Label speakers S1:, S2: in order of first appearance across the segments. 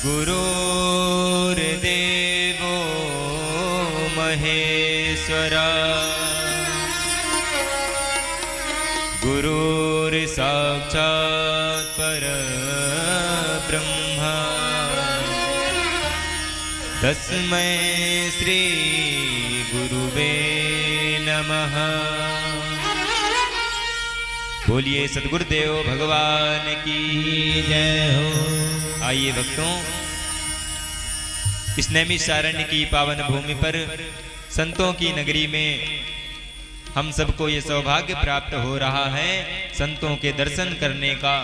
S1: गुरुर्देवो महेश्वरा गुरुर्साक्षात् परब्रह्म तस्मै श्री गुरुवे नमः। बोलिए सद्गुरुदेव भगवान की जय हो। आइए भक्तों, इस नैमिषारण्य की पावन भूमि पर संतों की नगरी में हम सबको ये सौभाग्य प्राप्त हो रहा है संतों के दर्शन करने का।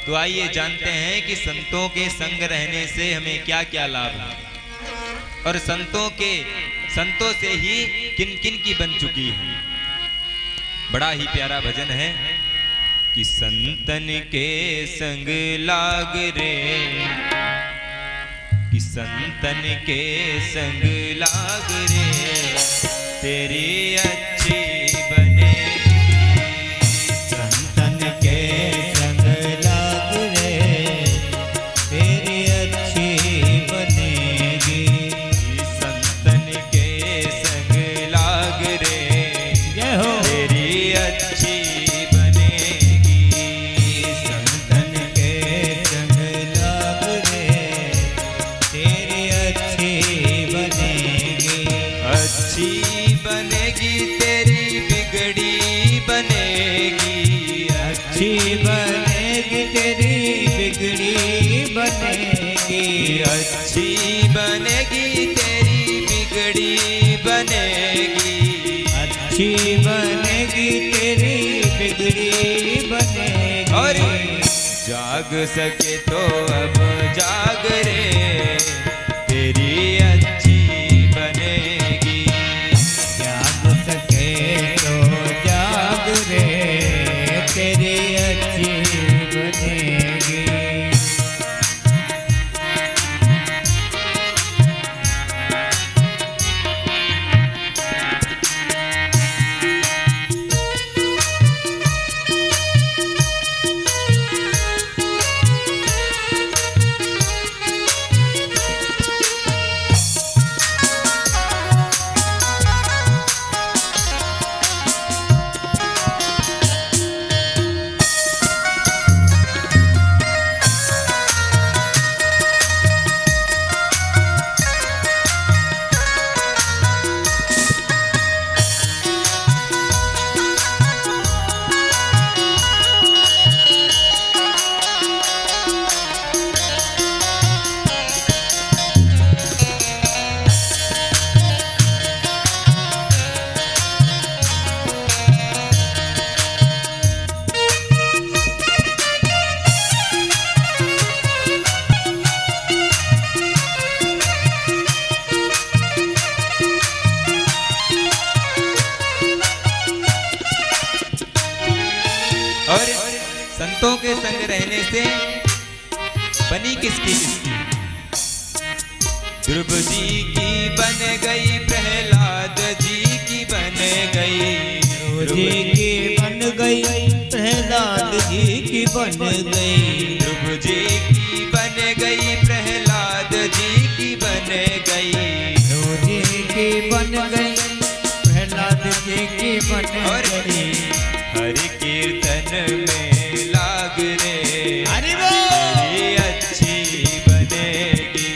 S1: तो आइए जानते हैं कि संतों के संग रहने से हमें क्या क्या लाभ है और संतों से ही किन किन की बन चुकी है। बड़ा ही प्यारा भजन है कि संतन के संग लाग रे, कि संतन के संग लाग रे, तेरी अच्छी बनेगी।
S2: संतन के संग लाग रे, तेरी अच्छी बनेगी।
S1: संतन के संग लाग रे,
S2: जय हो।
S1: तेरी अच्छी बनेगी, तेरी बिगड़ी बनेगी।
S2: अच्छी बनेगी, तेरी बिगड़ी बनेगी।
S1: अच्छी बनेगी, तेरी बिगड़ी बनेगी।
S2: अच्छी बनेगी, तेरी बिगड़ी बनेगी।
S1: और जाग सके तो अब जाग रे, तेरी अच्छी बनेगी।
S2: जाग सके तो जाग रे, तेरी अच्छी बनेगी।
S1: और संतों के संग रहने से बनी किसकी किसकी? ध्रुव जी की बन गई, प्रहलाद जी की बन गई।
S2: ध्रुव जी की बन गई, प्रहलाद जी की बन गई।
S1: ध्रुव जी की बन गई, प्रहलाद जी की बन गई।
S2: ध्रुव जी की बन गई, प्रहलाद जी की बन गई।
S1: हरि कीर्तन में लाग रे,
S2: हरि बोल।
S1: तेरी अच्छी बनेगी।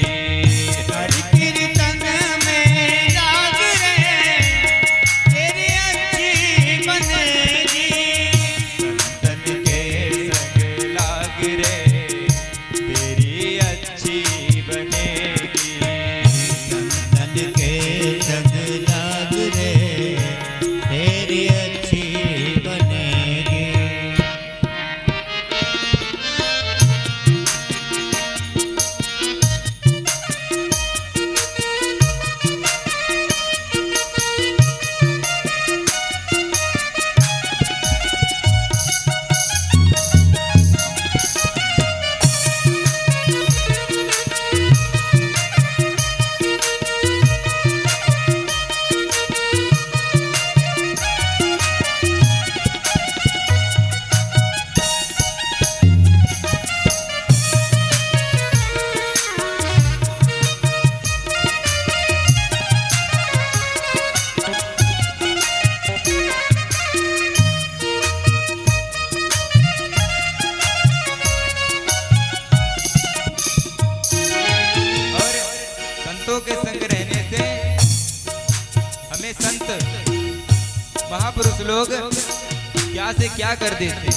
S2: हरि कीर्तन में लाग रे, तेरी अच्छी बनेगी।
S1: संतन के संग लाग रे, तेरी अच्छी बनेगी।
S2: संतन के संग लाग रे, तेरी अच्छी
S1: लोग क्या से क्या कर देते।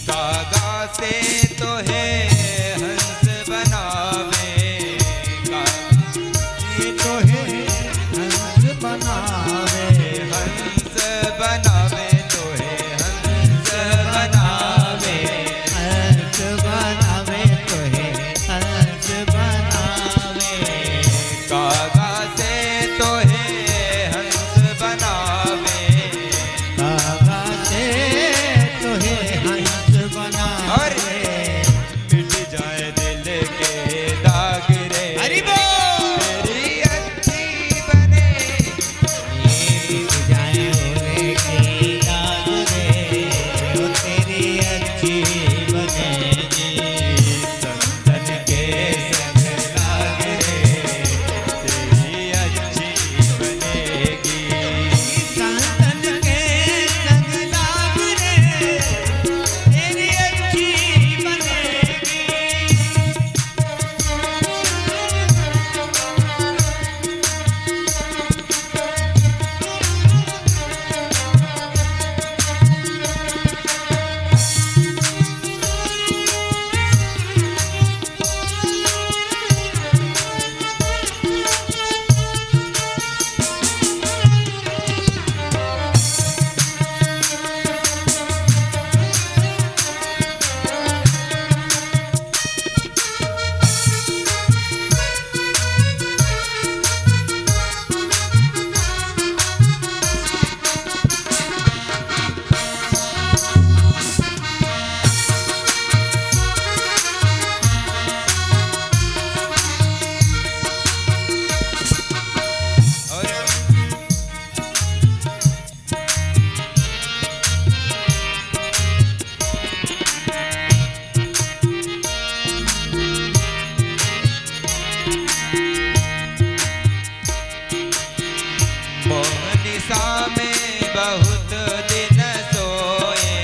S1: कागा से तो है हंस बनावे,
S2: ये तो है हंस बनावे,
S1: हंस बनावे तो है हंस बनावे,
S2: हंस बनावे तो है हंस बनावे,
S1: कागा से तो है हंस बनावे,
S2: कागा से तो है हंस बनावे।
S1: मिट जाए दिल के दाग रे,
S2: हरि बोल।
S1: तेरी अच्छी बने,
S2: मिट जाए होले की दाग रे, वो तेरी अच्छी बनेगी।
S1: संतन के संग लाग रे, तेरी अच्छी बनेगी।
S2: संतन के संग लाग रे, तेरी अच्छी बनेगी। मोहनिसा में बहुत दिन सोए,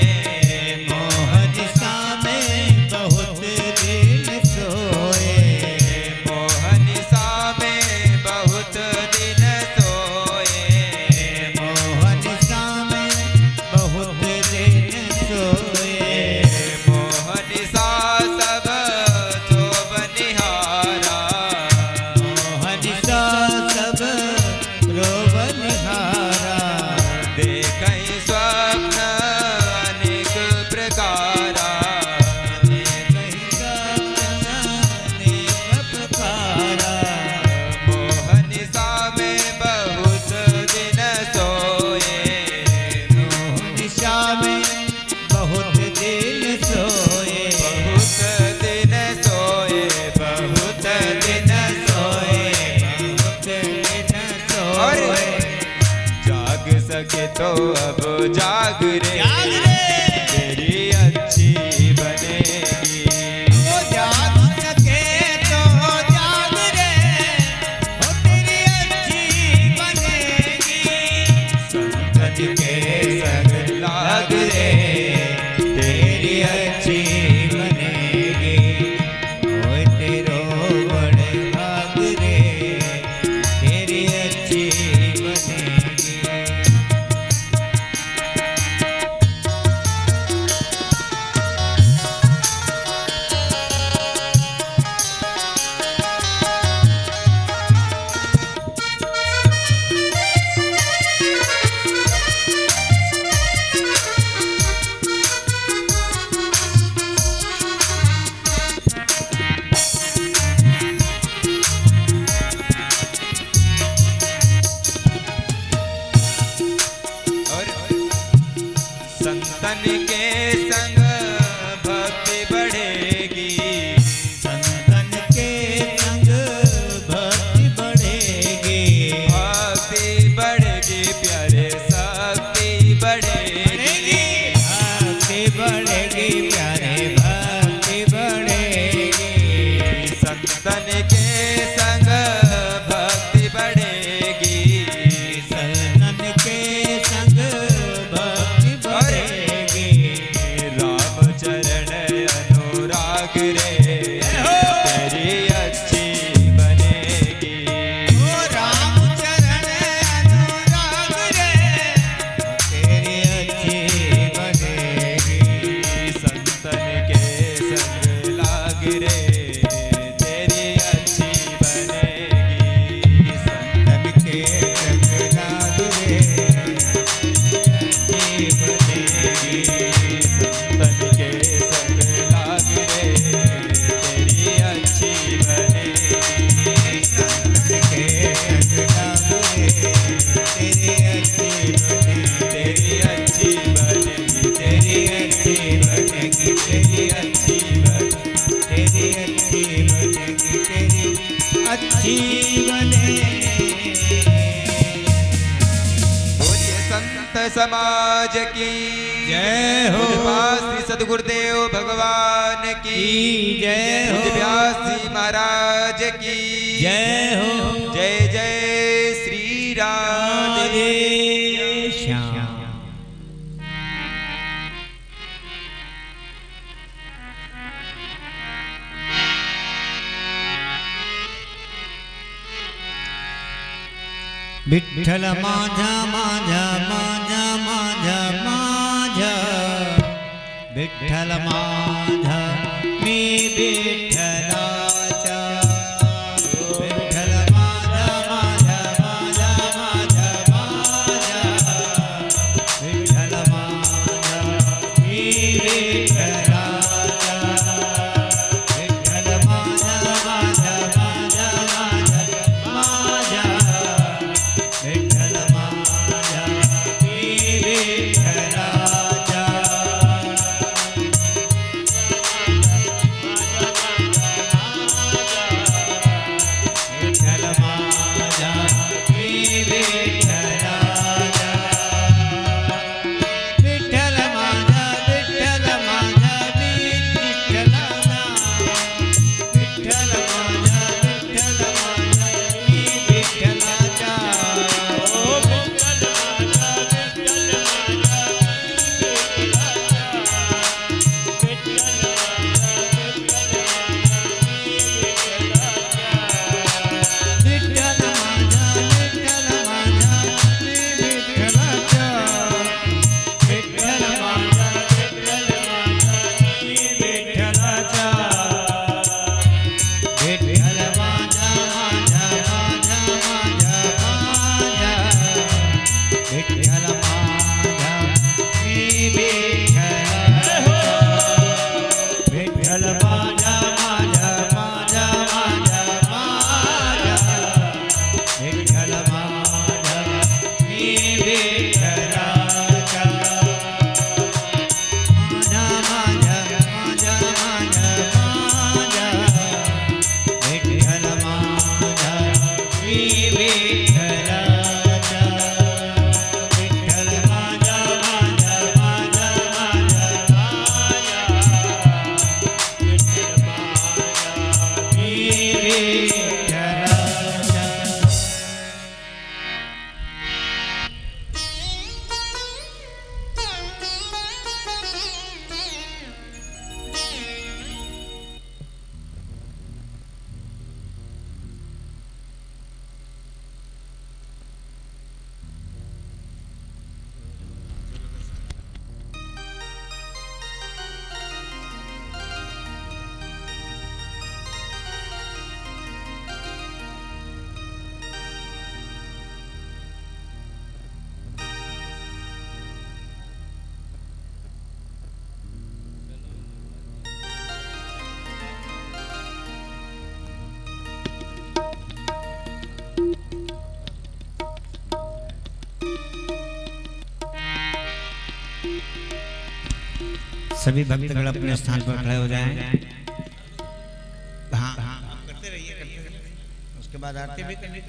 S2: मोहनिसा में बहुत दिन सोए,
S1: मोहनिसा में बहुत दिन सोए,
S2: मोहनिसा में बहुत दिन सोए,
S1: मोहनिसा सब शोभ निहारा,
S2: मोहनिसा सब रोब निहारा,
S1: देखई स्वप्न अनेक प्रकारा,
S2: अनेक प्रकारा।
S1: मोहनिसा में बहुत दिन सोए,
S2: मोहनिसा में बहुत दिन सोए,
S1: बहुत दिन सोए, बहुत दिन सोए,
S2: बहुत दिन
S1: और
S2: सोए।
S1: जाग सके तो अब जाग रे,
S2: जाग रे।
S1: तेरी अच्छी बनेगी।
S2: ओ जाग सके तो जाग रे, ओ तेरी अच्छी बनेगी।
S1: संतन के संग लाग रे, तेरी अच्छी
S2: बनेगी। ओए तेरो बड़े भाग रे, तेरी अच्छी बनेगी। अच्छी बनेगी, तेरी अच्छी बनेगी।
S1: बोलिए संत समाज की
S2: जय हो।
S1: श्री सद्गुरुदेव भगवान की
S2: जय हो।
S1: व्यास जी महाराज की
S2: जय हो।
S1: जय जय श्री राधे
S2: श्याम। विठ्ठल माझा माझा माझा माझा माझा, विठ्ठल माझा मी विठ्ठलाचा, विठ्ठल माझा माझा माझा माझा माझा, विठ्ठल माझा मी विठ्ठलाचा, विठ्ठल माझा माझा माझा माझा माझा, विठ्ठल माझा मी विठ्ठलाचा, विठ्ठल माझा मी विठ्ठलाचा, विठ्ठल माझा मी विठ्ठलाचा, विठ्ठल माझा मी विठ्ठलाचा, ओ विठ्ठल माझा विठ्ठल माझा मी विठ्ठलाचा, विठ्ठल माझा मी विठ्ठलाचा, विठ्ठल माझा माझा माझा माझा माझा, विठ्ठल माझा मी विठ्ठलाचा, विठ्ठल माझा माझा माझा माझा माझा, विठ्ठल माझा मी विठ्ठलाचा, माझा माझा माझा माझा माझा, विठ्ठल माझा मी विठ्ठलाचा, विठ्ठल माझा माझा माझा माझा माझा, विठ्ठल माझा मी विठ्ठलाचा. सभी भक्तगण अपने स्थान पर खड़े हो जाएं। हाँ करते रहिए, उसके बाद आरती भी करनी।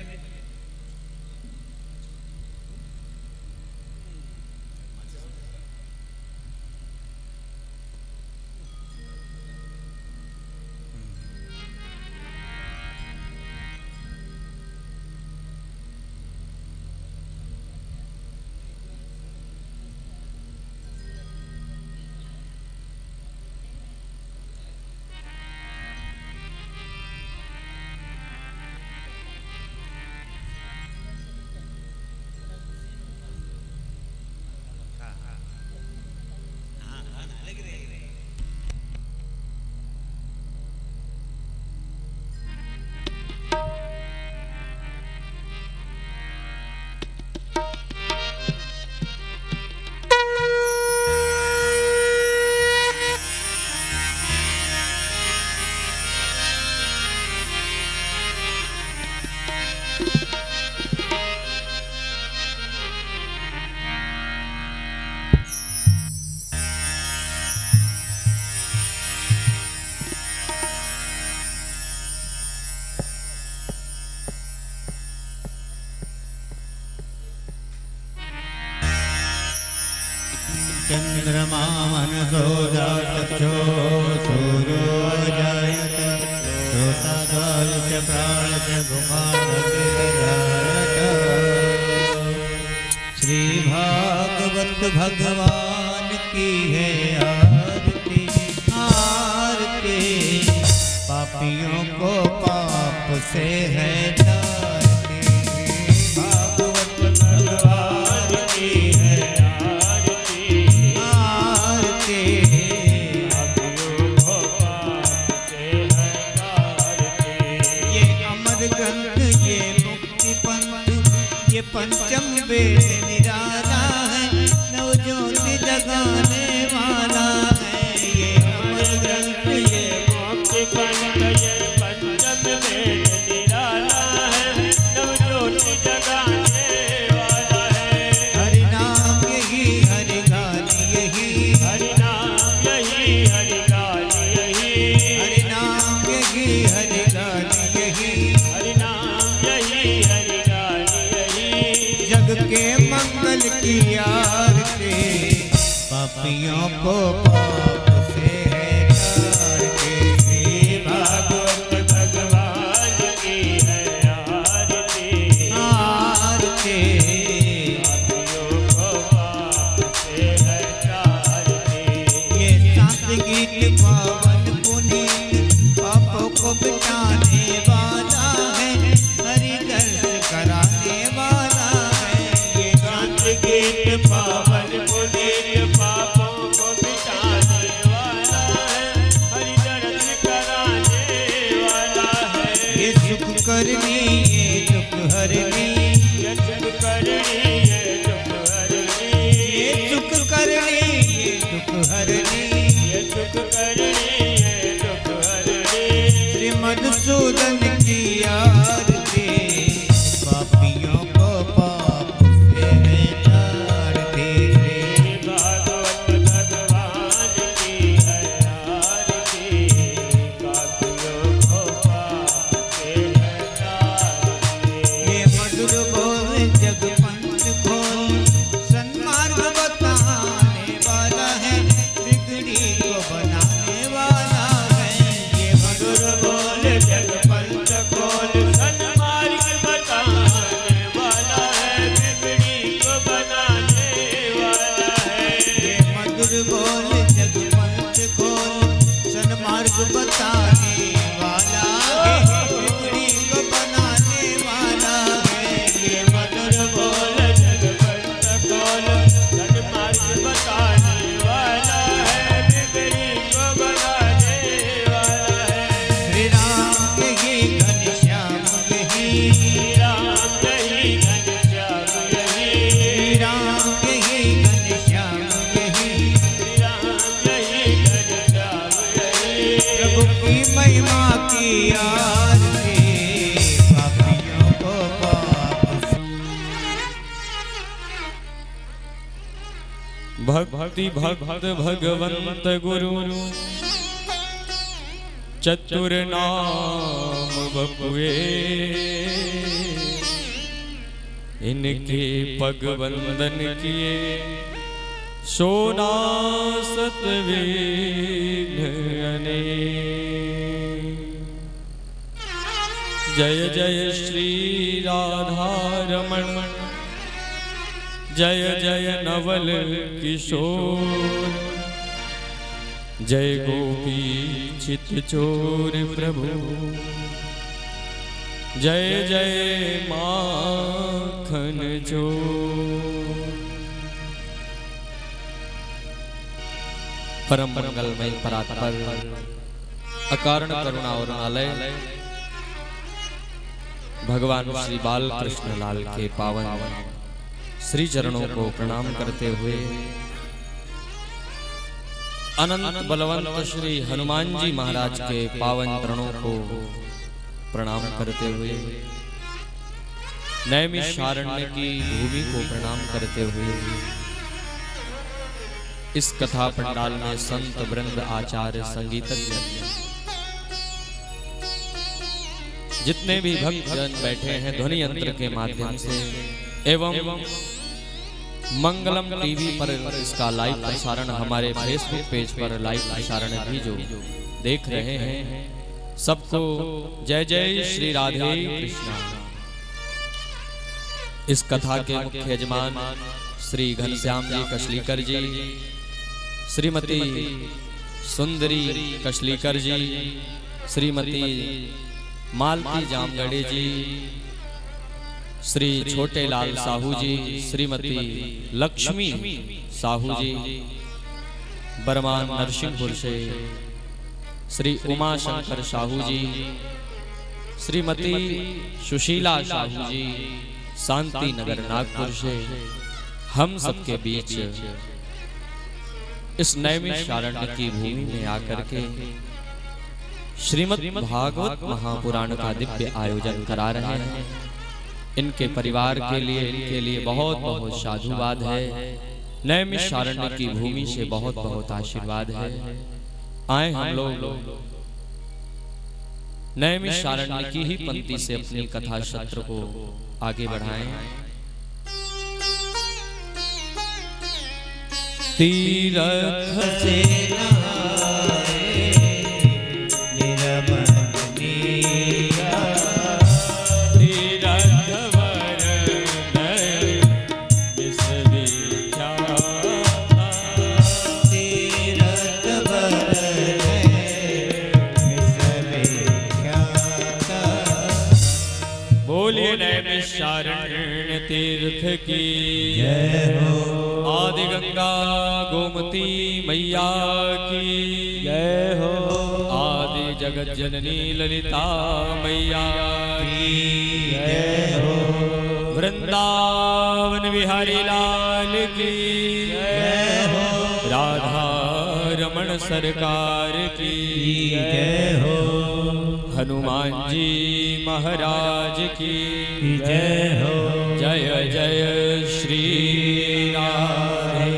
S2: चंद्रमा मनसो जातक्षो सूर्यो जायत श्रोताद्वायुश्च प्राणश्च गुमानतिर्जायत। श्री भागवत भगवान की है आरती आरती, पापियों को पाप से है तारती। भागवत भगवान की है आरती आरती, पापियों को पाप से है तारती। ये अमर ग्रंथ, ये मुक्ति पंथ, ये पंचम वेद निराला है, नवज्योति जगाने वाला है। ये अमर ग्रंथ, ये मुक्ति पंथ, ये पंचम वेद निराला है, नवज्योति जगाने वाला है। हरि नाम यही हरि गान यही, हरि नाम यही हरि गान यही, हरि नाम यही हरि गान यही, हरि नाम यही हरि गान यही। जग के मंगल की आरती, पापियों को पाप से है तारती। श्री भागवत भगवान की है आरती आरती, पापियों को पाप से है तारती। ये संत गीत पावन पुनीत, पापों को मिटाने वाला है, हरि दर्श कराने वाला है। ये संत गीत पावन पुनीत, पापों को मिटाने वाला है, हरि दर्श कराने वाला है। ये सुख करनी ये दुख हरनी, ये सुख करनी ये दुख हरनी, ये सुख करनी ये दुख हरनी, ये सुख करनी ये दुख हरनी। श्री मधुसूदन की आरती, पापियों को पाप से है तारती। श्री भागवत भगवान की है आरती, पापियों को पाप से है तारती। ये मधुर बोल जग पंच खोल, सन्मार्ग बताने वाला है, बिगड़ी को बनाने वाला है। ये मधुर बोल जग पंच खोल, सन्मार्ग बताने वाला है, बिगड़ी को बनाने वाला है। ये मधुर बोल जग पंच खोल, सन्मार्ग बताने वाला है, बिगड़ी को बनाने वाला है। ये मधुर बोल जग पंच खोल, सन्मार्ग बताने वाला है, बिगड़ी को बनाने वाला है। श्री राम यही घनश्याम यही, श्री राम यही घनश्याम यही, श्री राम यही घनश्याम यही, श्री राम यही घनश्याम यही। प्रभु की महिमा की आरती, पापियों को पाप से।
S3: भक्ति भक्त भगवंत गुरु, चतुर नाम बपुए, इनके पग वंदन किए, सोना सतविघ्न अनेक। जय जय श्री राधा रमण, जय जय नवल किशोर, जय गोपी चित चोर प्रभु, जय जय माखन चोर। परम मंगलमय परात्पर अकारण करुणा और नालय भगवान श्री बाल कृष्ण लाल के पावन श्री चरणों को प्रणाम करते हुए, अनंत बलवंत श्री हनुमान जी महाराज के पावन चरणों को प्रणाम करते हुए, नैमिषारण्य की भूमि को प्रणाम करते हुए, इस कथा पंडाल में संत वृंद, आचार्य, संगीतज्ञ, जितने भी भक्तजन बैठे हैं ध्वनि यंत्र के माध्यम से एवं मंगलम टीवी पर इसका लाइव प्रसारण, हमारे फेसबुक पेज पर लाइव प्रसारण भी जो देख रहे हैं, सबको जय जय श्री राधे कृष्णा। इस कथा के मुख्य यजमान श्री घनश्याम जी कशलीकर जी, श्रीमती सुंदरी कशलीकर जी, श्रीमती मालती जामगढ़े जी, श्री छोटे लाल साहू जी, श्रीमती लक्ष्मी साहू जी, बरमान नरसिंहपुर से श्री उमा शंकर साहू जी, श्रीमती सुशीला साहू जी, शांति नगर नागपुर से हम सबके बीच इस नैमिषारण्य की भूमि में आकर के श्रीमद् भागवत महापुराण का दिव्य आयोजन करा रहे हैं। इनके परिवार के लिए बहुत बहुत साधुवाद है। नैमिषारण्य की भूमि से बहुत बहुत आशीर्वाद है। आए हम लोग नैमिषारण्य की ही पंक्ति से अपनी कथा सत्र को आगे बढ़ाएं।
S2: तीरथ से नहाए निरमन नीरा, तीरथ वरन विश्वविख्याता, तीरथ वरन विश्वविख्याता।
S3: बोलिए नैमिषारण्य तीर्थ की
S2: जय हो।
S3: आदि गंगा गोमती मैया की
S2: जय हो।
S3: आदि जगत जननी ललिता मैया की
S2: जय हो।
S3: वृंदावन बिहारी लाल की
S2: जय हो।
S3: राधा रमण सरकार की
S2: जय हो।
S3: हनुमान जी महाराज की
S2: जय हो।
S3: जय जय श्री राधे,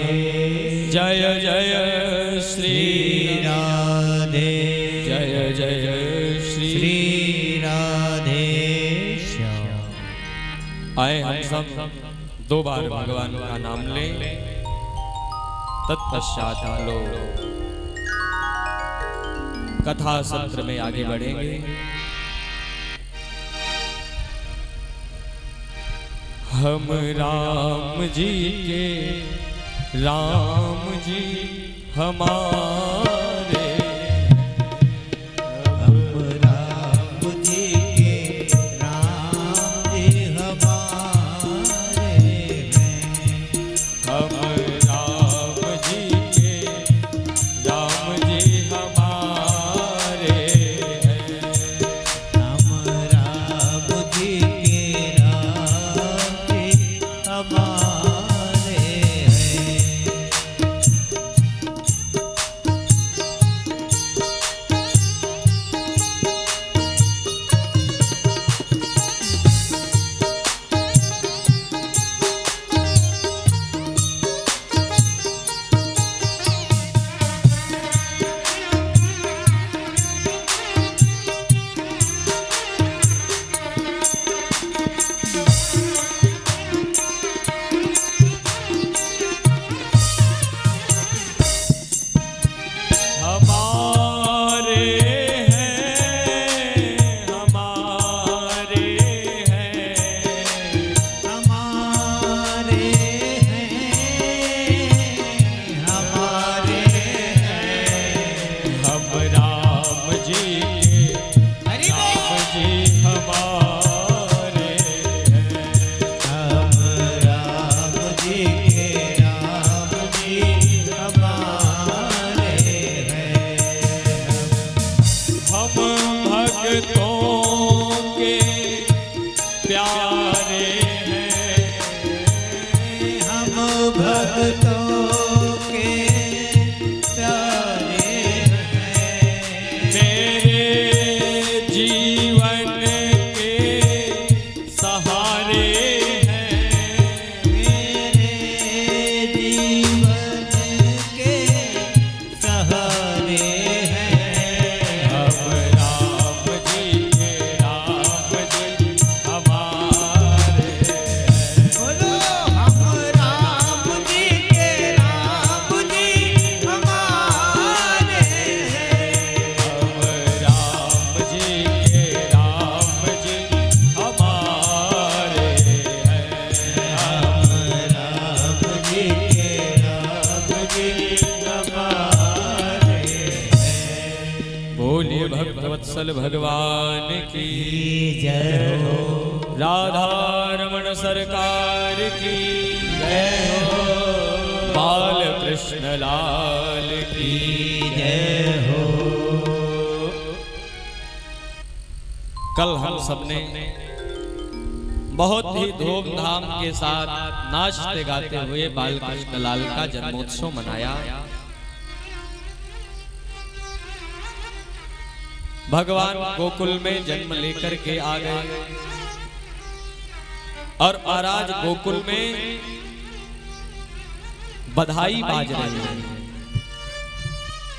S3: जय जय श्री
S2: राधे,
S3: जय जय
S2: श्री राधे श्याम।
S3: आए हम सब दो बार भगवान का नाम लें, तत्पश्चात हम लोग कथा सत्र में आगे बढ़ेंगे। हम राम जी के राम जी हमारे,
S2: हम राम जी के राम जी हमारे हैं।
S3: हम राम जी के राम जी हमारे हैं।
S2: हम राम जी के राम जी हमारे हैं।
S3: बोलिए भक्तवत्सल भगवान की
S2: जय हो।
S3: राधा रमण सरकार की
S2: जय हो।
S3: बाल कृष्ण लाल की
S2: जय हो।
S3: कल हम सबने बहुत ही धूमधाम के साथ नाचते गाते हुए बाल कृष्ण लाल का जन्मोत्सव मनाया। भगवान गोकुल में जन्म लेकर के आ गए और आज गोकुल में बधाई बाज रही है,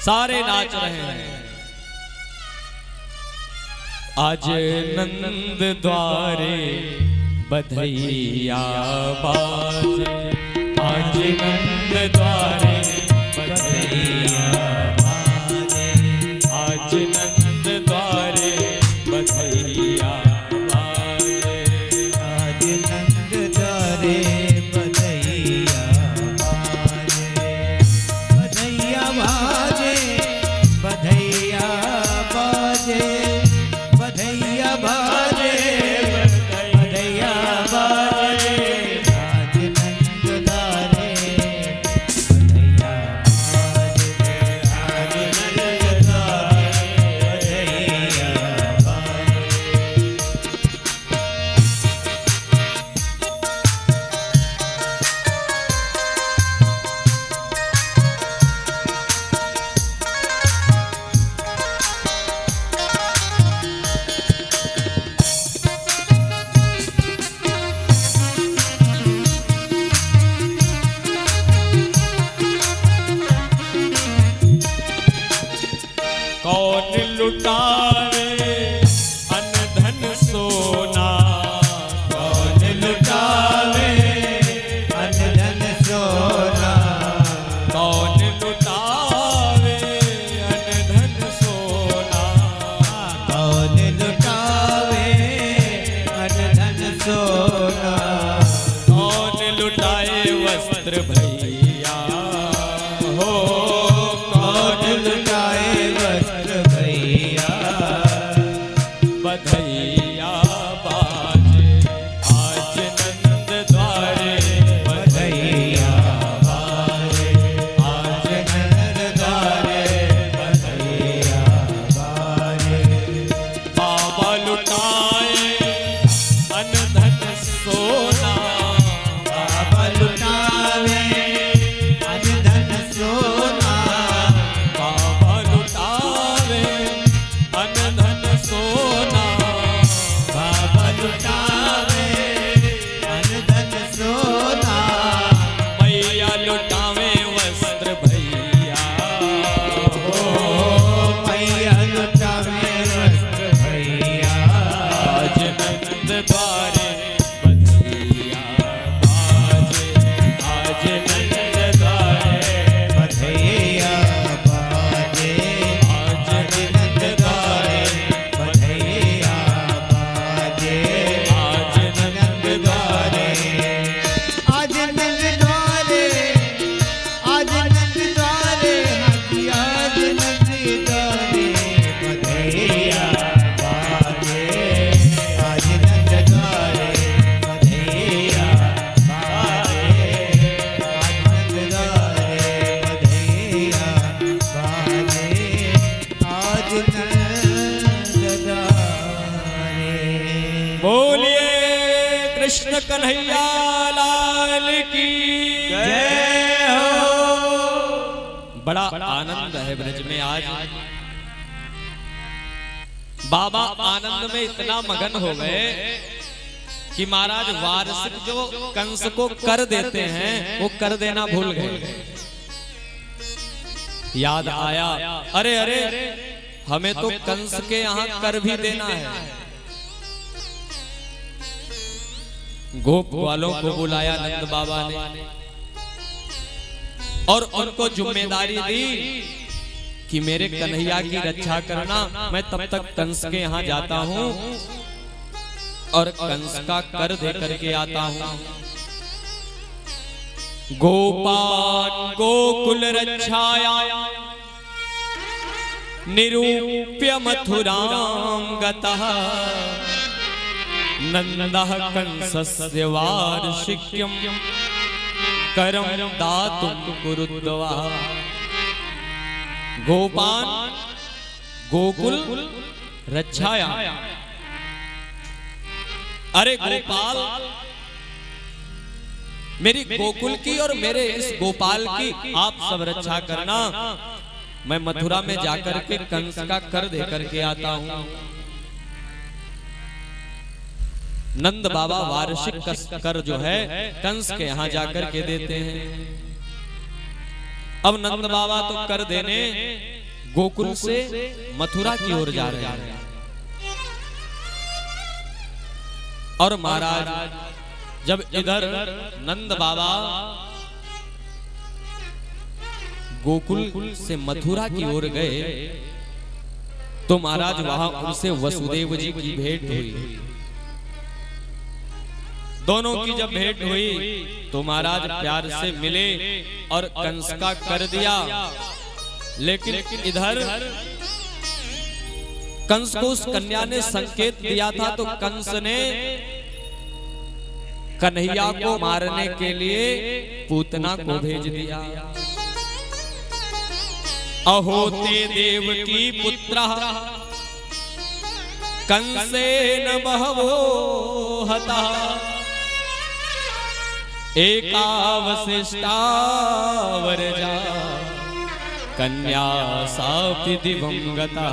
S3: सारे नाच रहे हैं। आज नंद द्वारे बधैया बाजे, आज नंद द्वारे बधैया बाजे, आज नंद द्वारे बधैया बाजे,
S2: आज नंद द्वारे बधैया बाजे, बधैया बाजे, बधैया बाजे, बधैया बाजे, बधैया बाजे, आज नंद द्वारे बधैया बाजे, आज नंद द्वारे बधैया बाजे।
S3: कौन लुटावे अनधन सोना,
S2: कौन लुटावे अनधन सोना,
S3: कौन लुटावे अनधन सोना,
S2: कौन लुटावे अनधन सोना,
S3: कौन लुटाए वस्त्र भैया हो,
S2: कौन लुटाए वस्त्र भैया,
S3: बधैया बाजे, आज नंद द्वारे
S2: बधैया बाजे, आज नंद द्वारे बधैया बाजे।
S3: बाबा लुटाए अनधन सोना,
S2: बाबा लुटावे अनधन सोना,
S3: बाबा लुटावे अनधन सोना,
S2: बाबा लुटावे अनधन सोना,
S3: मैया लुटावे वस्त्र भैया हो,
S2: मैया लुटावे वस्त्र भैया,
S3: आज नंद द्वारे बधैया बाजे, आज नंद द्वारे
S2: बधैया बाजे,
S3: आज
S2: नंद द्वारे बधैया बाजे,
S3: आज नंद द्वारे
S2: आज नंद द्वारे, आज नंद द्वारे, आज नंद द्वारे बधैया बाजे, आज नंद द्वारे बधैया बाजे, आज नंद द्वारे बधैया बाजे, आज नंद द्वारे।
S3: बोलिए कृष्ण कन्हैया लाल की
S2: जय हो।
S3: बड़ा आनंद है ब्रज में आज। बाबा आनंद में इतना मगन हो गए कि महाराज वार्षिक जो कंस को कर देते हैं वो कर देना भूल गए। याद आया, अरे अरे हमें तो कंस के यहाँ कर भी देना है। गोप वालों को बुलाया नंद बाबा ने और उनको जिम्मेदारी दी कि मेरे कन्हैया की रक्षा करना, मैं तब तक कंस के यहाँ जाता हूँ और कंस का कर दे करके आता हूँ। गोपान गोकुल रक्षाया निरूप्य मथुरां गतः नन्दः कंसस्य वार्षिक्यं करं दातुं कुरुद्वा। गोपान गोकुल रक्षाया। अरे गोपाल, मेरी गोकुल की और मेरे इस गोपाल की आप सब रक्षा करना। मैं मथुरा में जाकर के कंस का कर दे करके आता हूं। नंद बाबा वार्षिक कर जो है कंस के यहां जाकर के देते हैं। अब नंद बाबा तो कर देने गोकुल से मथुरा की ओर जा रहे हैं। और महाराज जब इधर नंद बाबा गोकुल से मथुरा की ओर गए तो महाराज वहां उनसे वसुदेव जी की भेंट हुई। दोनों की जब भेंट हुई तो महाराज प्यार से मिले और कंस का कर दिया। लेकिन इधर कंस को उस कन्या ने संकेत दिया था तो कंस ने कन्हैया को मारने के लिए पूतना को भेज दिया। अहोते देव की पुत्र कंसेन बहवो हता एकावशिष्टा वरजा कन्या सापि दिवंगता।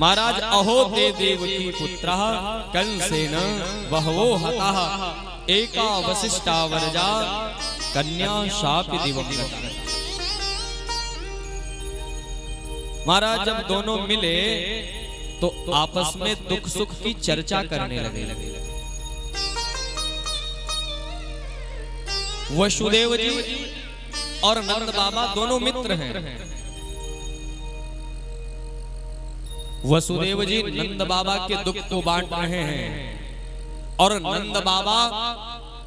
S3: महाराज अहोते देव की पुत्र कंसेन बहवो हता एकावशिष्टा वरजा कन्या शापि दिवंगता। महाराज जब दोनों मिले तो आपस में दुख सुख की चर्चा करने लगे। वसुदेव जी और नंद बाबा दोनों मित्र हैं। वसुदेव जी नंद बाबा के दुख को बांट रहे हैं और नंद बाबा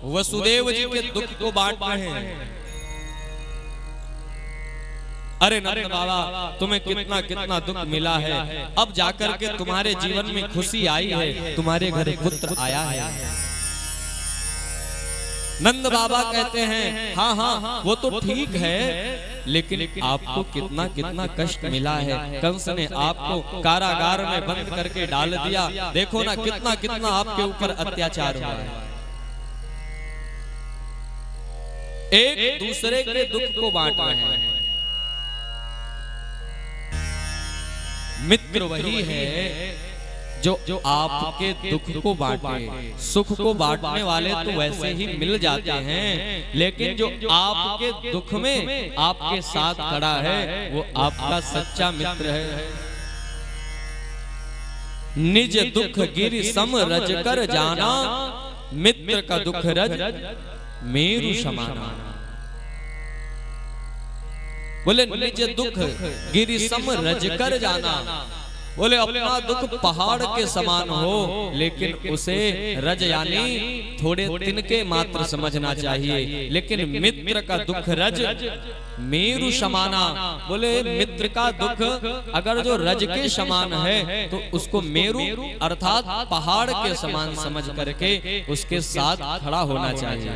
S3: वसुदेव जी के दुख को बांट रहे हैं। अरे नंद बाबा, तुम्हें कितना कितना दुख मिला है, अब जाकर के तुम्हारे जीवन में खुशी आई है, तुम्हारे घर पुत्र आया है। नंद बाबा कहते हैं हाँ हाँ वो तो ठीक है, लेकिन आपको कितना कितना कष्ट मिला है। कंस ने आपको कारागार में बंद करके डाल दिया। देखो ना कितना कितना आपके ऊपर अत्याचार हुआ है। एक दूसरे के दुख को बांट रहे हैं। मित्र वही है जो आपके दुख को बांटे। सुख को बांटने वाले तो वैसे ही मिल जाते हैं, लेकिन जो आपके दुख में आपके साथ खड़ा है वो आपका सच्चा मित्र है। निज दुख गिरि सम रज कर जाना, मित्र का दुख रज मेरु समाना। बोले निज दुख गिरि सम रज कर जाना, बोले अपना दुख पहाड़ के समान हो, लेकिन उसे रज यानी थोड़े तिनके मात्र समझना चाहिए। लेकिन मित्र का दुख रज मेरु समाना, बोले मित्र का दुख अगर जो रज के समान है तो उसको मेरु अर्थात पहाड़ के समान समझ करके उसके साथ खड़ा होना चाहिए।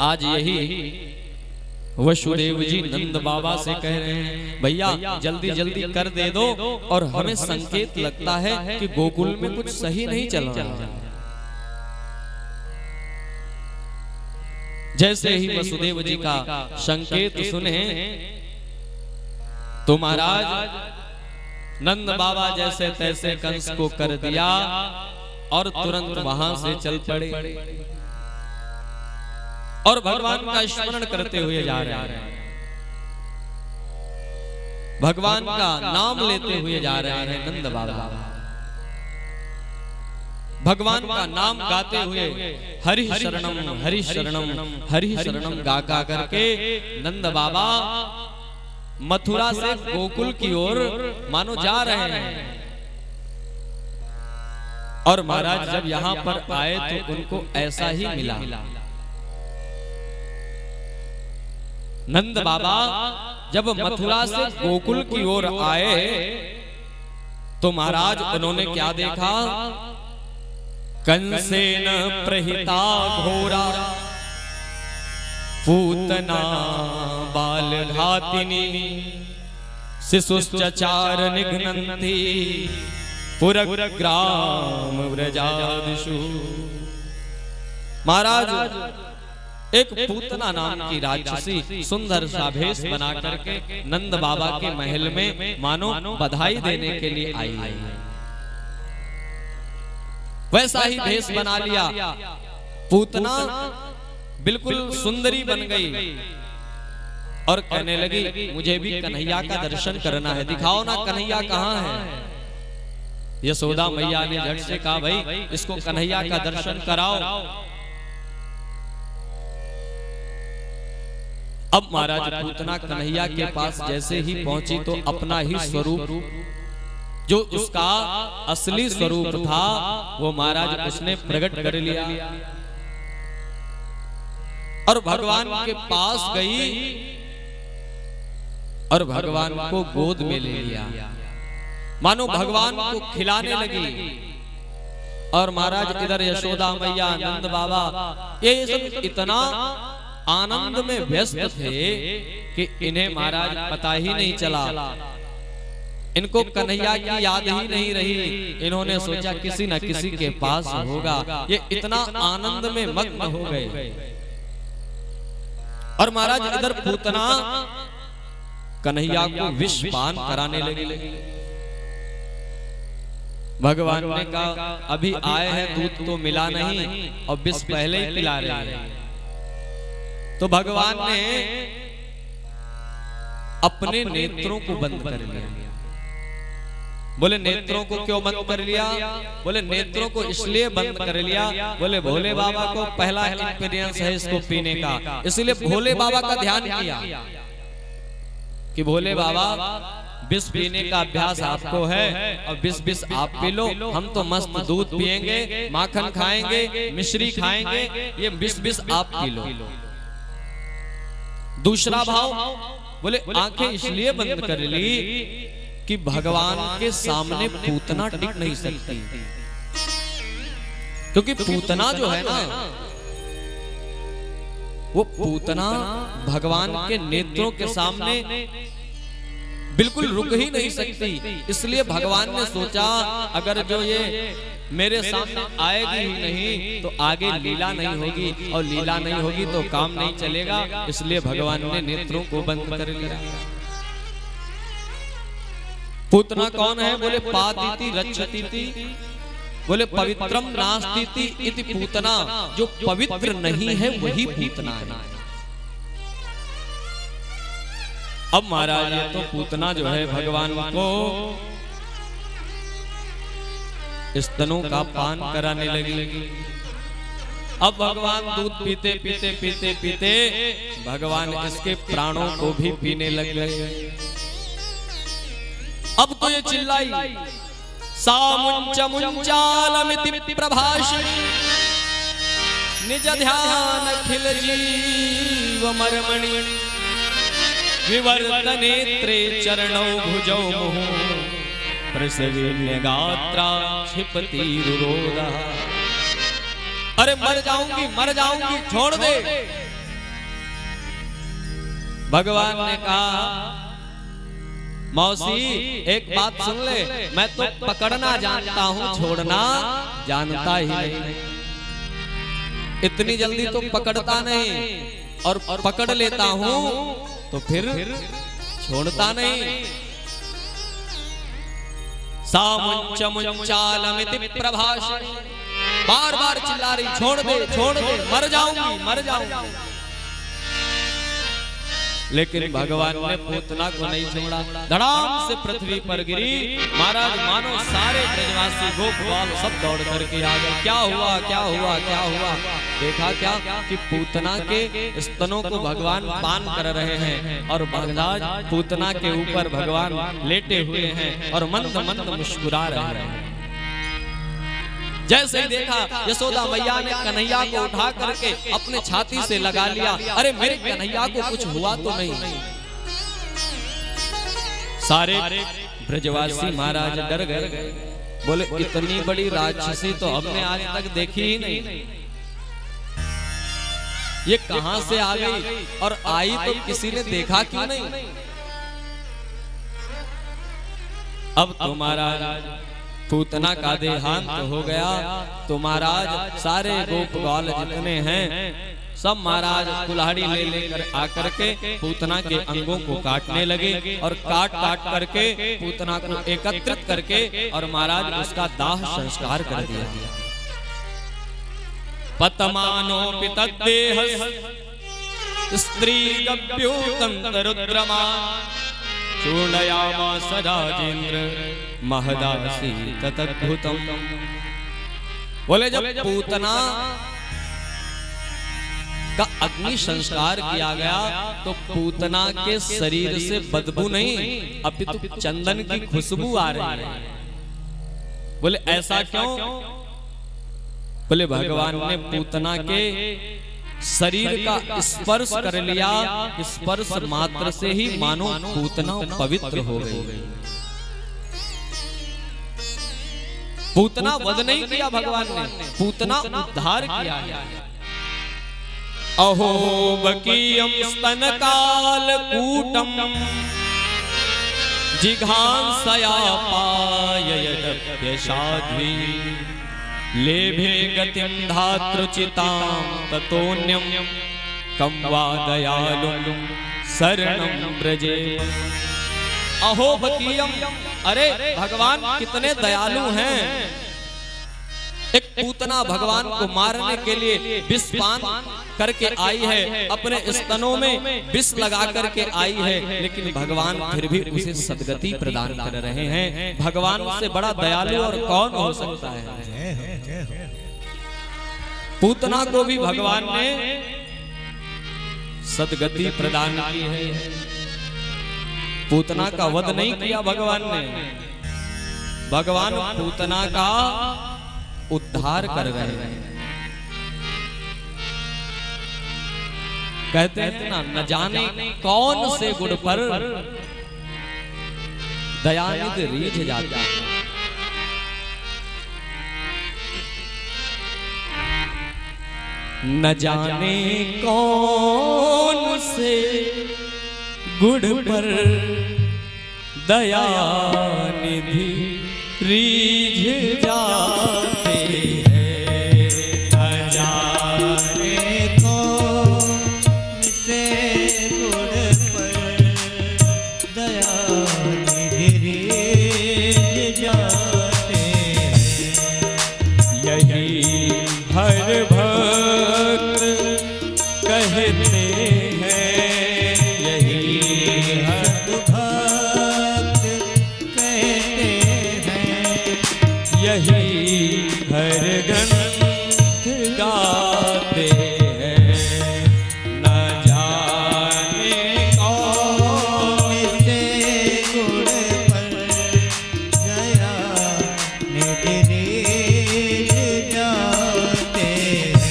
S3: आज यही वसुदेव जी नंद बाबा से कह रहे हैं भैया जल्दी जल्दी कर दे दो, और हमें संकेत लगता है कि गोकुल में कुछ सही नहीं चल रहा। जैसे ही वसुदेव जी का संकेत सुने तो महाराज नंद बाबा जैसे तैसे कंस को कर दिया और तुरंत वहां से चल पड़े और भगवान का स्मरण करते हुए जा रहे हैं। भगवान का नाम लेते हुए जा रहे हैं नंद बाबा। भगवान का नाम गाते हुए हरि शरणम हरि शरणम हरि शरणम गा गा करके नंद बाबा मथुरा से गोकुल की ओर मानो जा रहे हैं। और महाराज जब यहाँ पर आए तो उनको ऐसा ही मिला। नंद बाबा जब मथुरा से गोकुल की ओर आए तो महाराज उन्होंने क्या देखा? कंसेन प्रहिता घोरा पूतना बाल घातिनी शिशुश्चचार निघ्नन्ति पुरग्राम व्रजादिषु। महाराज एक पूतना नाम की राक्षसी सुंदर सा भेष बना करके नंद बाबा के महल में मानो बधाई देने के लिए आई है। वैसा ही भेष बना लिया। पूतना बिल्कुल सुंदरी बन गई और कहने लगी मुझे भी कन्हैया का दर्शन करना है, दिखाओ ना कन्हैया कहाँ है। यशोदा मैया ने झट से कहा भाई इसको कन्हैया का दर्शन कराओ। अब महाराज पूतना कन्हैया के पास जैसे ही पहुंची तो अपना ही स्वरूप जो उसका असली स्वरूप था वो महाराज उसने प्रकट कर लिया और भगवान के पास गई और भगवान को गोद में ले लिया, मानो भगवान को खिलाने लगी। और महाराज इधर यशोदा मैया नंद बाबा ये सब इतना आनंद में व्यस्त थे कि इन्हें महाराज पता ही नहीं चला, इनको कन्हैया की याद ही नहीं रही। इन्होंने सोचा किसी न किसी के पास होगा, ये इतना आनंद में मग्न हो गए। और महाराज इधर पूतना कन्हैया को विष पान कराने लगी। भगवान ने कहा अभी आए हैं दूध तो मिला नहीं और विष पहले ही पिला रहे हैं। तो भगवान ने अपने नेत्रों को बंद कर लिया। बोले नेत्रों को क्यों बंद कर लिया? बोले नेत्रों को इसलिए बंद कर लिया, बोले भोले बाबा को पहला एक्सपीरियंस है इसको पीने का, इसलिए भोले बाबा का ध्यान किया कि भोले बाबा विष पीने का अभ्यास आपको है और विष आप पी लो, हम तो मस्त दूध पिएंगे, माखन खाएंगे, मिश्री खाएंगे, ये विष आप पी लो। दूसरा भाव बोले आंखें इसलिए बंद कर ली कि भगवान के सामने पूतना टिक नहीं सकती, क्योंकि पूतना जो है ना वो पूतना भगवान के नेत्रों के सामने बिल्कुल रुक ही नहीं सकती। इसलिए भगवान ने सोचा अगर जो ये मेरे सामने आएगी ही नहीं तो आगे लीला नहीं होगी, और लीला नहीं होगी तो काम नहीं चलेगा। इसलिए भगवान ने नेत्रों को बंद कर लिया। पूतना कौन है? बोले पातीति रक्षतीति, बोले पवित्रम नास्तीति इति पूतना, जो पवित्र नहीं है वही पूतना है। अब महाराज ये तो पूतना जो है भगवान को स्तनों का पान कराने लगी। अब भगवान दूध पीते पीते पीते पीते भगवान इसके प्राणों को भी पीने लग गए। अब तो ये चिल्लाई सा मुंच मुंचालमिति प्रभाषिणी निज ध्यान अखिल जीव मर्मणि विवर्त नेत्रे चरणौ भुजौ मुहुः प्रसवील्य गात्रा क्षिपति रुरोधा। अरे मर जाऊंगी छोड़ दे। भगवान ने कहा मौसी एक बात सुन ले, मैं तो पकड़ना जानता हूं, छोड़ना जानता ही नहीं। इतनी जल्दी तो पकड़ता नहीं, और पकड़ लेता हूं तो फिर छोड़ता नहीं। सा मुंच मुंचालमिति प्रभाषिणी, बार बार चिल्ला रही छोड़ दे, मर जाऊंगी। लेकिन भगवान ने पूतना को नहीं छोड़ा, धड़ाम से पृथ्वी पर गिरी। महाराज मानो सारे ब्रजवासी गोपवाल सब दौड़ करके आ गए। क्या हुआ? देखा क्या कि पूतना के स्तनों को भगवान पान कर रहे हैं और महाराज पूतना के ऊपर भगवान लेटे हुए हैं और मंद मंद मुस्कुरा रहे हैं। जैसे ही देखा यशोदा मैया ने कन्हैया को उठा करके अपने छाती से लगा लिया। अरे मेरे कन्हैया को कुछ हुआ तो नहीं। सारे ब्रजवासी महाराज डर गए, बोले इतनी बड़ी राक्षसी तो हमने आज तक देखी ही नहीं, ये कहां से आ गई और आई तो किसी ने देखा क्यों नहीं। अब तो महाराज पूतना का देहांत हो गया, तो महाराज सारे गोप ग्वाल जितने हैं सब महाराज कुल्हाड़ी ले लेकर आकर के पूतना के अंगों को काटने लगे और काट काट करके पूतना को एकत्रित करके और महाराज उसका दाह संस्कार कर दिया। पतमानोपि तद्देह स्त्री गभ्यूतं तरुद्रमा चूर्णयामास राजेंद्र महदासी ततद्भुतम। बोले जब पूतना का अग्नि संस्कार किया गया तो पूतना के शरीर से बदबू नहीं अपितु चंदन की खुशबू आ रही है। बोले ऐसा क्यों? बोले भगवान ने पूतना के शरीर का स्पर्श कर लिया, स्पर्श मात्र से ही मानो पूतना पवित्र हो गई। पूतना वध नहीं किया भगवान ने, पूतना उद्धार किया है। अहो बकीयम स्तन काल कूटम जिघांसया पाययदप्य साध्वी लेभे गतिम धातृचितां ततोन्यम कं वा दयालुं शरणं ब्रजे। अहो बकीयम, अरे भगवान कितने दयालु हैं। एक पूतना भगवान को मारने के लिए विष पान करके आई है, अपने स्तनों में विष लगा करके आई है, लेकिन भगवान फिर भी उसे सद्गति प्रदान कर रहे हैं। भगवान से बड़ा दयालु और कौन हो सकता है। पूतना को भी भगवान ने सद्गति प्रदान की है। पूतना का वध नहीं किया भगवान ने, भगवान पूतना का उद्धार कर रहे हैं। कहते हैं ना, न जाने कौन से गुण पर दयानिधि रीझ जाता है। न जाने कौन से गुण पर दयानिधि रीझ जाते हैं। न जाने
S2: कौन से गुण पर दयानिधि रीझ जाते हैं।
S3: यही हर भक्त कहते हैं, यही हर
S2: भक्त कहते हैं,
S3: यही हर ग्रंथ गाते हैं। न जाने
S2: कौन से गुण पर दयानिधि रीझ जाते हैं।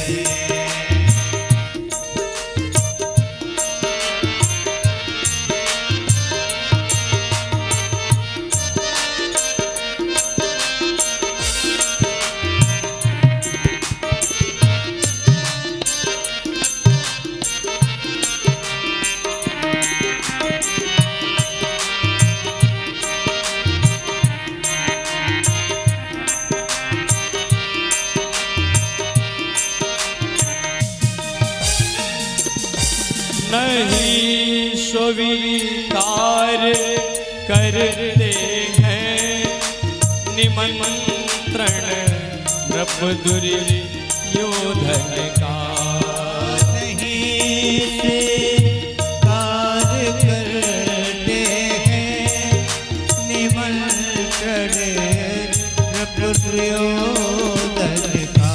S3: नहीं स्वीकार करते हैं निमंत्रण नृप दुर्योधन का।
S2: नहीं स्वीकार करते हैं निमंत्रण नृप दुर्योधन का।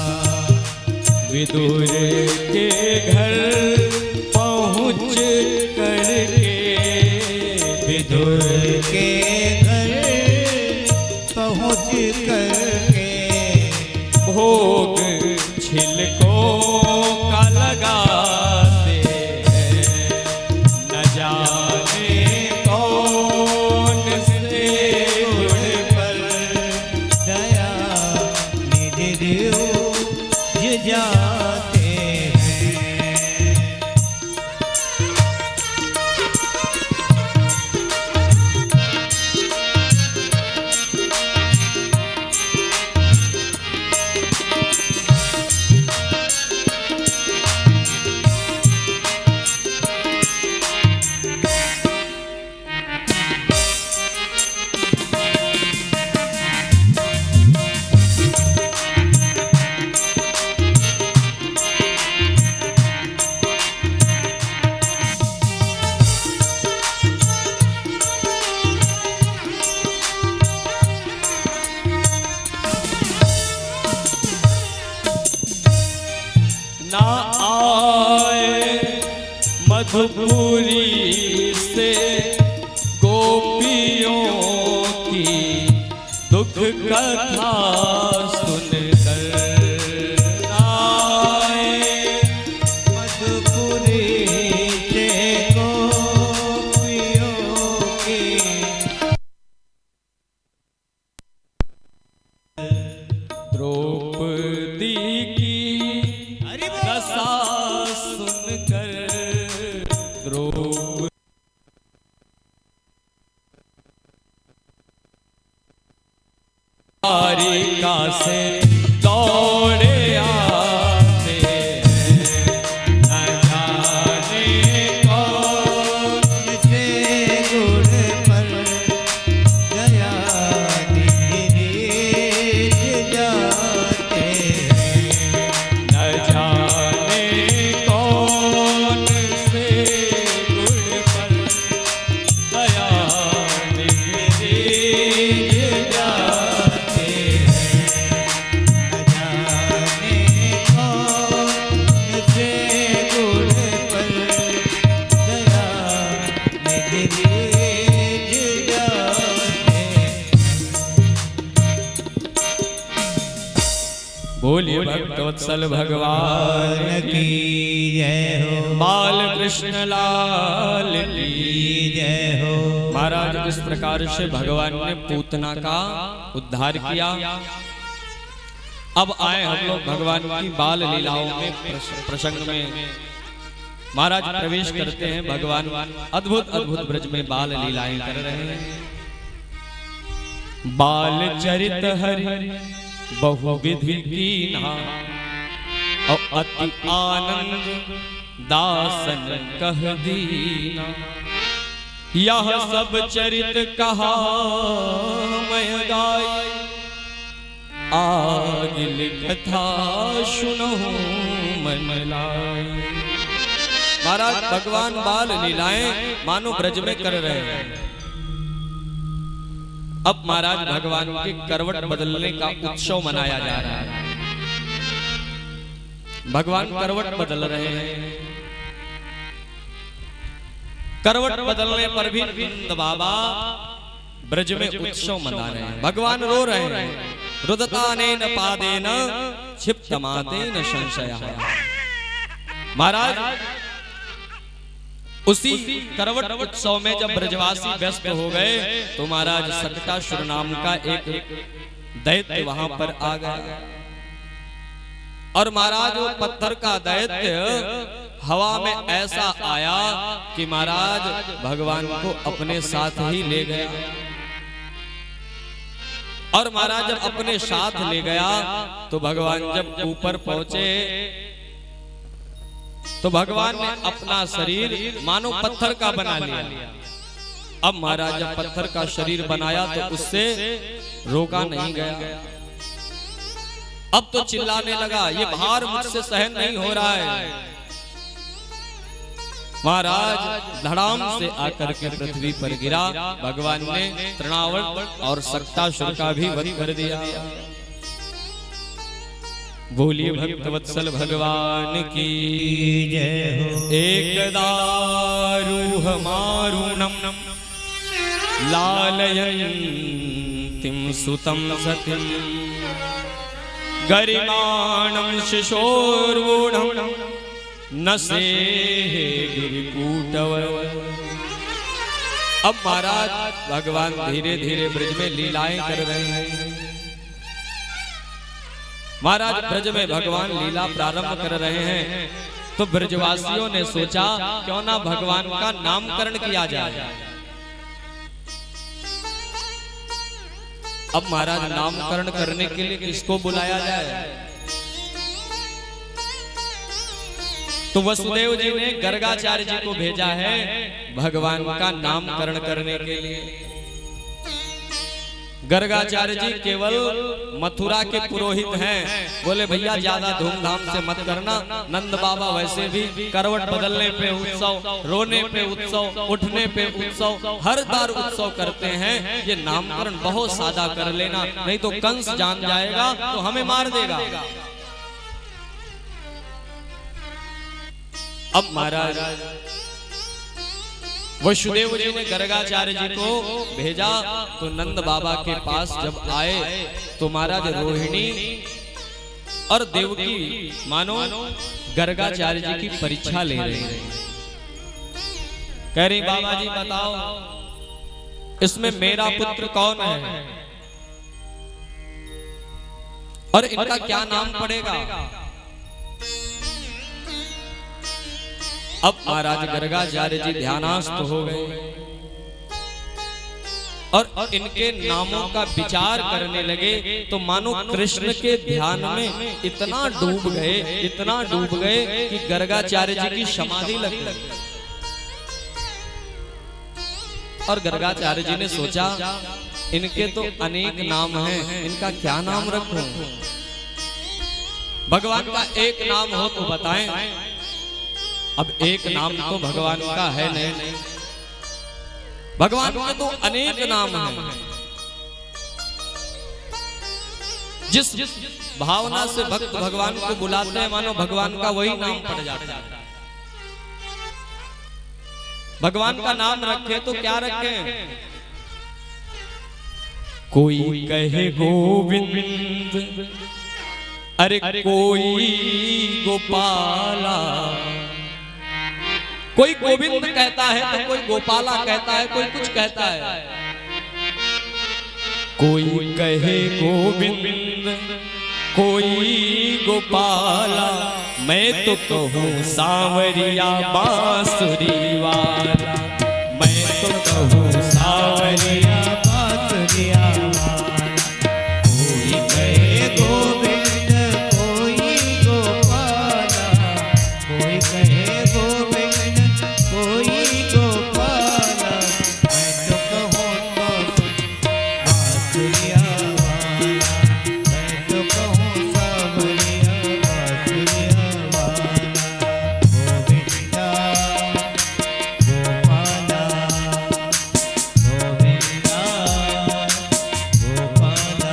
S3: विदुर के घर पहुँच करके,
S2: विदुर के घर पहुँच करके
S3: भोग छिलकों का लगाते हैं, न जाने कौन से गुण पर
S2: दया निधि उपज जाते हैं।
S3: ना आए मधुपुरी से गोपियों की दुख कथा सुनकर, आए
S2: मधुपुरी से गोपियों की
S3: द्रौपदी की दशा सुनकर, द्रौपदी द्वारिका से दौड़े आते हैं, न जाने कौन
S2: से गुण पर दया निधि जाते हैं।
S3: न जाने कौन से गुण पर दया निधि
S2: जाते हैं। न जाने कौन से गुण पर दया निधि जाते हैं।
S3: बोलिए भक्तवत्सल भगवान की
S2: जय हो,
S3: बाल कृष्ण लाल की
S2: जय हो।
S3: महाराज इस प्रकार से भगवान ने पूतना का उद्धार किया। अब आए हम लोग भगवान की बाल लीलाओं में प्रसंग में। महाराज प्रवेश करते हैं, भगवान अद्भुत अद्भुत ब्रज में बाल लीलाएं कर रहे हैं। बाल चरित हरि बहुविधि कीन्हा, और अति आनंद दासन कह दीना। यह सब चरित कहा मैं गाय, आगिल कथा सुनो मन लाय। महाराज भगवान बाल लीलाएं मानो ब्रज में कर रहे हैं। अब महाराज भगवान के करवट बदलने का उत्सव मनाया जा रहा है। भगवान करवट बदल रहे हैं। करवट बदलने पर भी नंद बाबा ब्रज में उत्सव मना रहे हैं। भगवान रो रहे हैं। रुदतानेन पादेन क्षिप्तमादेन संशयः। महाराज उसी करवट उत्सव में जब ब्रजवासी व्यस्त हो गए तो महाराज सकटासुर नाम का एक दैत्य वहां पर आ गया। और महाराज वो पत्थर का दैत्य हवा में ऐसा आया कि महाराज भगवान को अपने साथ ही ले गया। और महाराज जब अपने साथ ले गया तो भगवान जब ऊपर पहुंचे तो भगवान ने अपना शरीर मानो पत्थर का बना लिया। अब महाराज जब पत्थर का शरीर बनाया तो उससे रोका नहीं गया। अब तो चिल्लाने लगा, ये भार मुझसे सहन नहीं हो रहा है। महाराज धड़ाम से आकर के पृथ्वी पर गिरा। भगवान ने तृणावर्त और सकटासुर का भी वध कर दिया। बोलिए भक्तवत्सल भगवान की
S2: जय हो।
S3: एकदा रूह मारुणम लालयन्तीं सुतं सतिं गरिमाणं शिशोर्वूढं न सेहे गिरिकूटवर। अब महाराज भगवान धीरे धीरे ब्रज में लीलाएं कर रहे हैं। महाराज ब्रज में भगवान लीला प्रारंभ कर रहे हैं तो ब्रजवासियों ने सोचा क्यों ना भगवान का नामकरण किया जाए। अब महाराज नामकरण करने के लिए किसको बुलाया जाए? तो वसुदेव जी ने गर्गाचार्य जी को भेजा है भगवान का नामकरण करने के लिए। गर्गाचार्य जी केवल मथुरा के पुरोहित हैं। बोले भैया ज्यादा धूमधाम से मत करना, नंद बाबा वैसे भी करवट बदलने पे उत्सव, रोने पे उत्सव, उठने पे उत्सव, हर बार उत्सव करते हैं। ये नामकरण बहुत सादा कर लेना, नहीं तो कंस जान जाएगा तो हमें मार देगा। अब महाराज वसुदेव जी ने गर्गाचार्य जी को भेजा तो नंद बाबा के पास जब आए तो महाराज रोहिणी और देवकी मानो गर्गाचार्य जी की परीक्षा ले रहे हैं। कह रही बाबा जी बताओ इसमें मेरा पुत्र कौन है और इनका क्या नाम पड़ेगा? अब महाराज गर्गाचार्य जी ध्यानस्थ हो गए और इनके नामों का विचार करने लगे तो मानो कृष्ण के ध्यान में इतना डूब गए कि गर्गाचार्य जी की समाधि लग गई। और गर्गाचार्य जी ने सोचा इनके तो अनेक नाम हैं, इनका क्या नाम रखूं? भगवान का एक नाम हो तो बताएं। अब एक नाम तो भगवान का है नहीं, भगवान के तो अनेक नाम हैं। जिस भावना से भक्त भगवान को बुलाते हैं मानो भगवान का वही नाम पड़ जाता है। भगवान का नाम रखे तो क्या रखें? कोई कहे गोविंद, अरे कोई गोपाला। कोई गोविंद कहता है तो कोई गोपाला कहता है, कोई कुछ कहता है। कोई कहे गोविंद, कोई गोपाला, मैं तो कहूँ सांवरिया बांसुरी वाला। मैं तो कहूँ सांवरिया बांसुरिया वाला।
S2: कोई कहे गोविंद, कोई गोपाला, कोई कहे गोविंद, कोई गोपाला, मैं तो कहूँ बांसुरिया वाला, मैं तो कहूँ सांवरिया बांसुरिया वाला। गोविंदा गोपाला, गोविंदा गोपाला।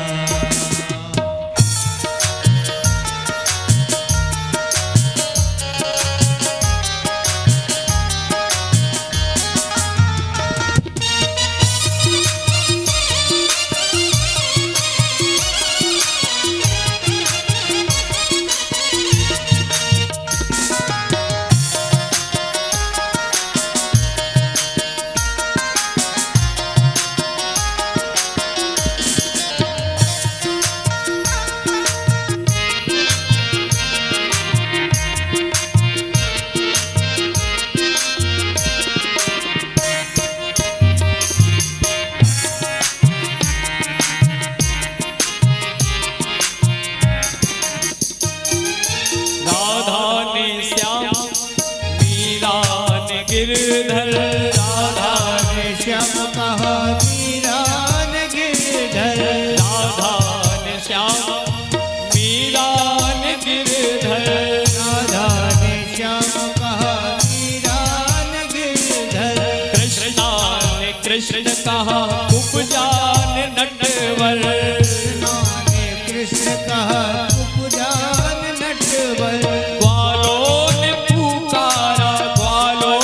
S3: राधा ने श्याम, मीरा ने गिरधर। राधा
S2: ने श्याम कहा मीरा ने गिरधर।
S3: राधा ने श्याम, मीरा ने गिरधर।
S2: राधा ने श्याम कहा मीरा ने गिरधर।
S3: कृष्णा ने कृष्ण कहा उपजान नटवर।
S2: कृष्णा ने कृष्ण कहा उपजान नटवर।
S3: ग्वालों ने पुकारा, ग्वालों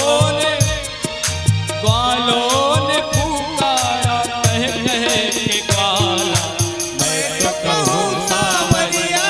S3: ने पुकारा, कह कह के ग्वाला। मैं तो कहूँ सांवरिया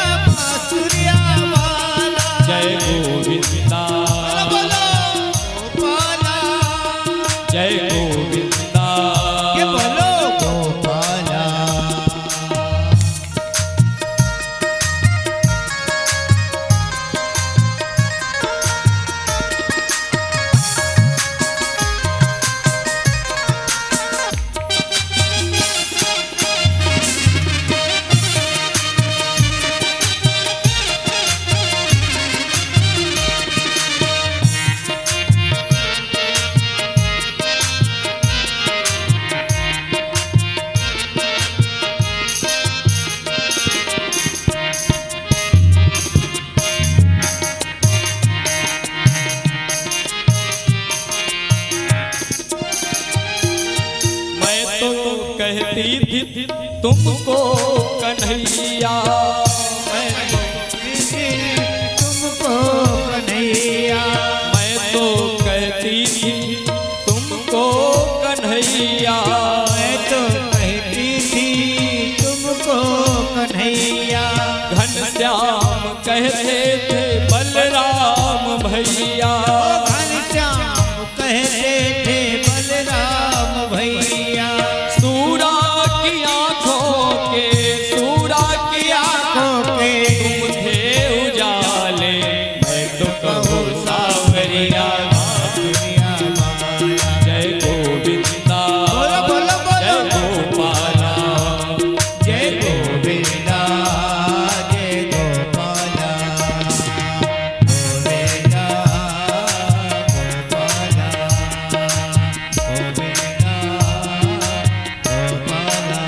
S3: कहती थी तुमको कन्हैया,
S2: मैं तो कहती तुमको कन्हैया,
S3: मैं तो कहती थी तुमको कन्हैया,
S2: मैं तो कहती थी तुमको कन्हैया।
S3: घनश्याम कहते थे बलराम भैया,
S2: घनश्याम कहते थे बलराम भैया।
S3: सूरा की आंखों के, सूरा की आंखों के तुम थे उजाले, मैं तो कहूँ सावरिया
S2: दुनिया माया।
S3: जय गोविंदा,
S2: बोलो बोलो
S3: जय
S2: बोलो,
S3: गोपाला,
S2: जय गोविंदा जय गोपाला, गोविंदा गोपाला, गोविंदा गोपाला।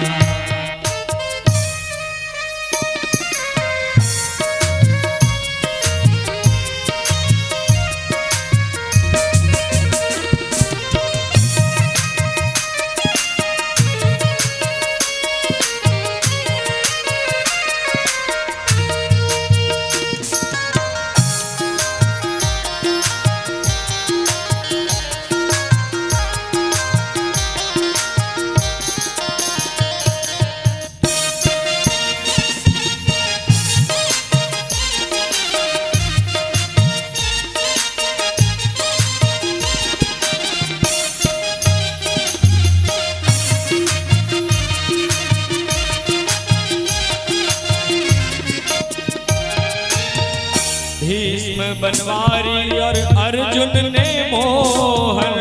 S3: भीष्म बनवारी और अर्जुन ने मोहन,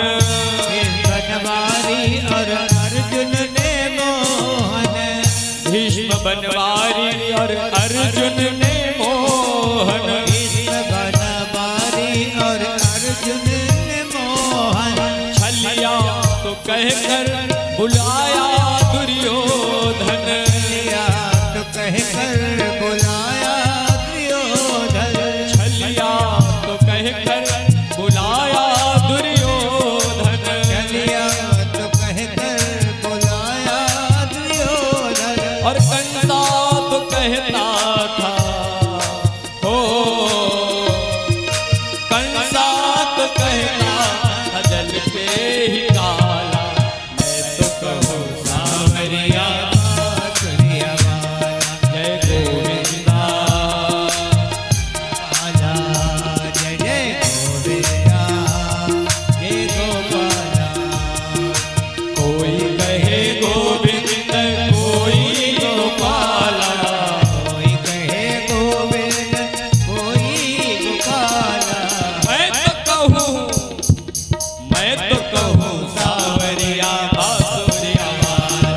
S2: बनवारी और अर्जुन ने मोहन,
S3: भीष्म बनवारी और अर्जुन ने मोहन,
S2: बनवारी और अर्जुन ने मोहन।
S3: छलिया तो कहकर बुलाया दुर्योधन,
S2: छलिया तो कहकर बुलाया दुर्योधन,
S3: छलिया तो कहकर बुलाया दुर्योधन,
S2: छलिया तो कहकर बुलाया दुर्योधन।
S3: और कंसा तो कहता था, हो कंसा तो कहता था जल पे ही काला, मैं तो कहूँ सावरिया
S2: दुनिया वाला
S3: जय गोविंदा,
S2: आला, जय जय गोविंदा जय गोपाला।
S3: कोई कहे गोविंद कोई गोपाला,
S2: कोई कहे गोविंद कोई गोपाला।
S3: मैं तो कहूँ सावरिया बांसुरिया वाला,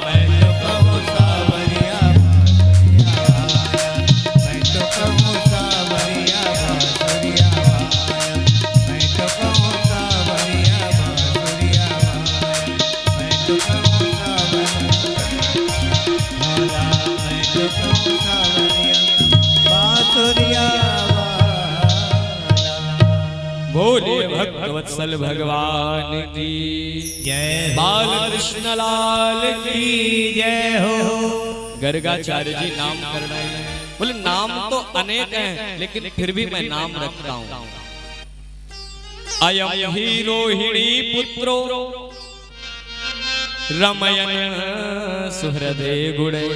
S3: मैं तो
S2: कहूँ सावरिया बांसुरिया वाला, मैं तो कहूँ सावरिया बांसुरिया वाला, मैं तो कहूँ सावरिया बांसुरिया वाला, मैं तो कहूँ सावरिया वाला, मैं तो कहूँ सावरिया बांसुरिया वाला।
S3: बोले भक्तवत्सल भगवान की
S2: जय
S3: बाल कृष्ण लाल की
S2: जय हो।
S3: गर्गाचार्य जी नाम कर रहे हैं। बोले नाम तो अनेक हैं लेकिन फिर भी मैं नाम रखता हूं। अयम ही रोहिणी पुत्रो रमयन सुहृदे गुणे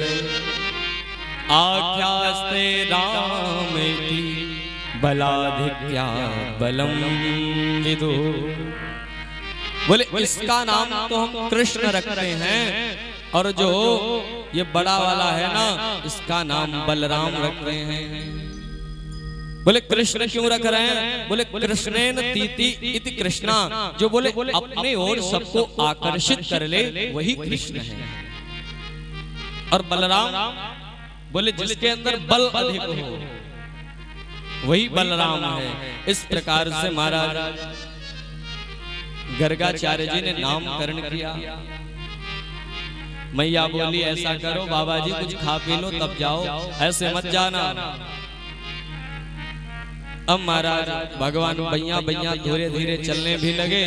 S3: आख्यास्ते रामेति बलाधिक्या बलम विदु। बोले इसका नाम तो हम कृष्ण रखते हैं और जो ये बड़ा वाला है ना इसका नाम बलराम रख रहे हैं। बोले कृष्ण क्यों रख रहे हैं? बोले कृष्णेन तीति इति कृष्णा, जो बोले अपने ओर सबको आकर्षित कर ले वही कृष्ण है। और बलराम बोले जिसके अंदर बल अधिक हो वही बलराम है। इस प्रकार से महाराज गर्गाचार्य जी ने नामकरण किया। मैया बोली ऐसा करो बाबा जी कुछ खा पी लो तब जाओ, ऐसे मत जाना। अब महाराज भगवान बैया बैया धीरे धीरे चलने भी लगे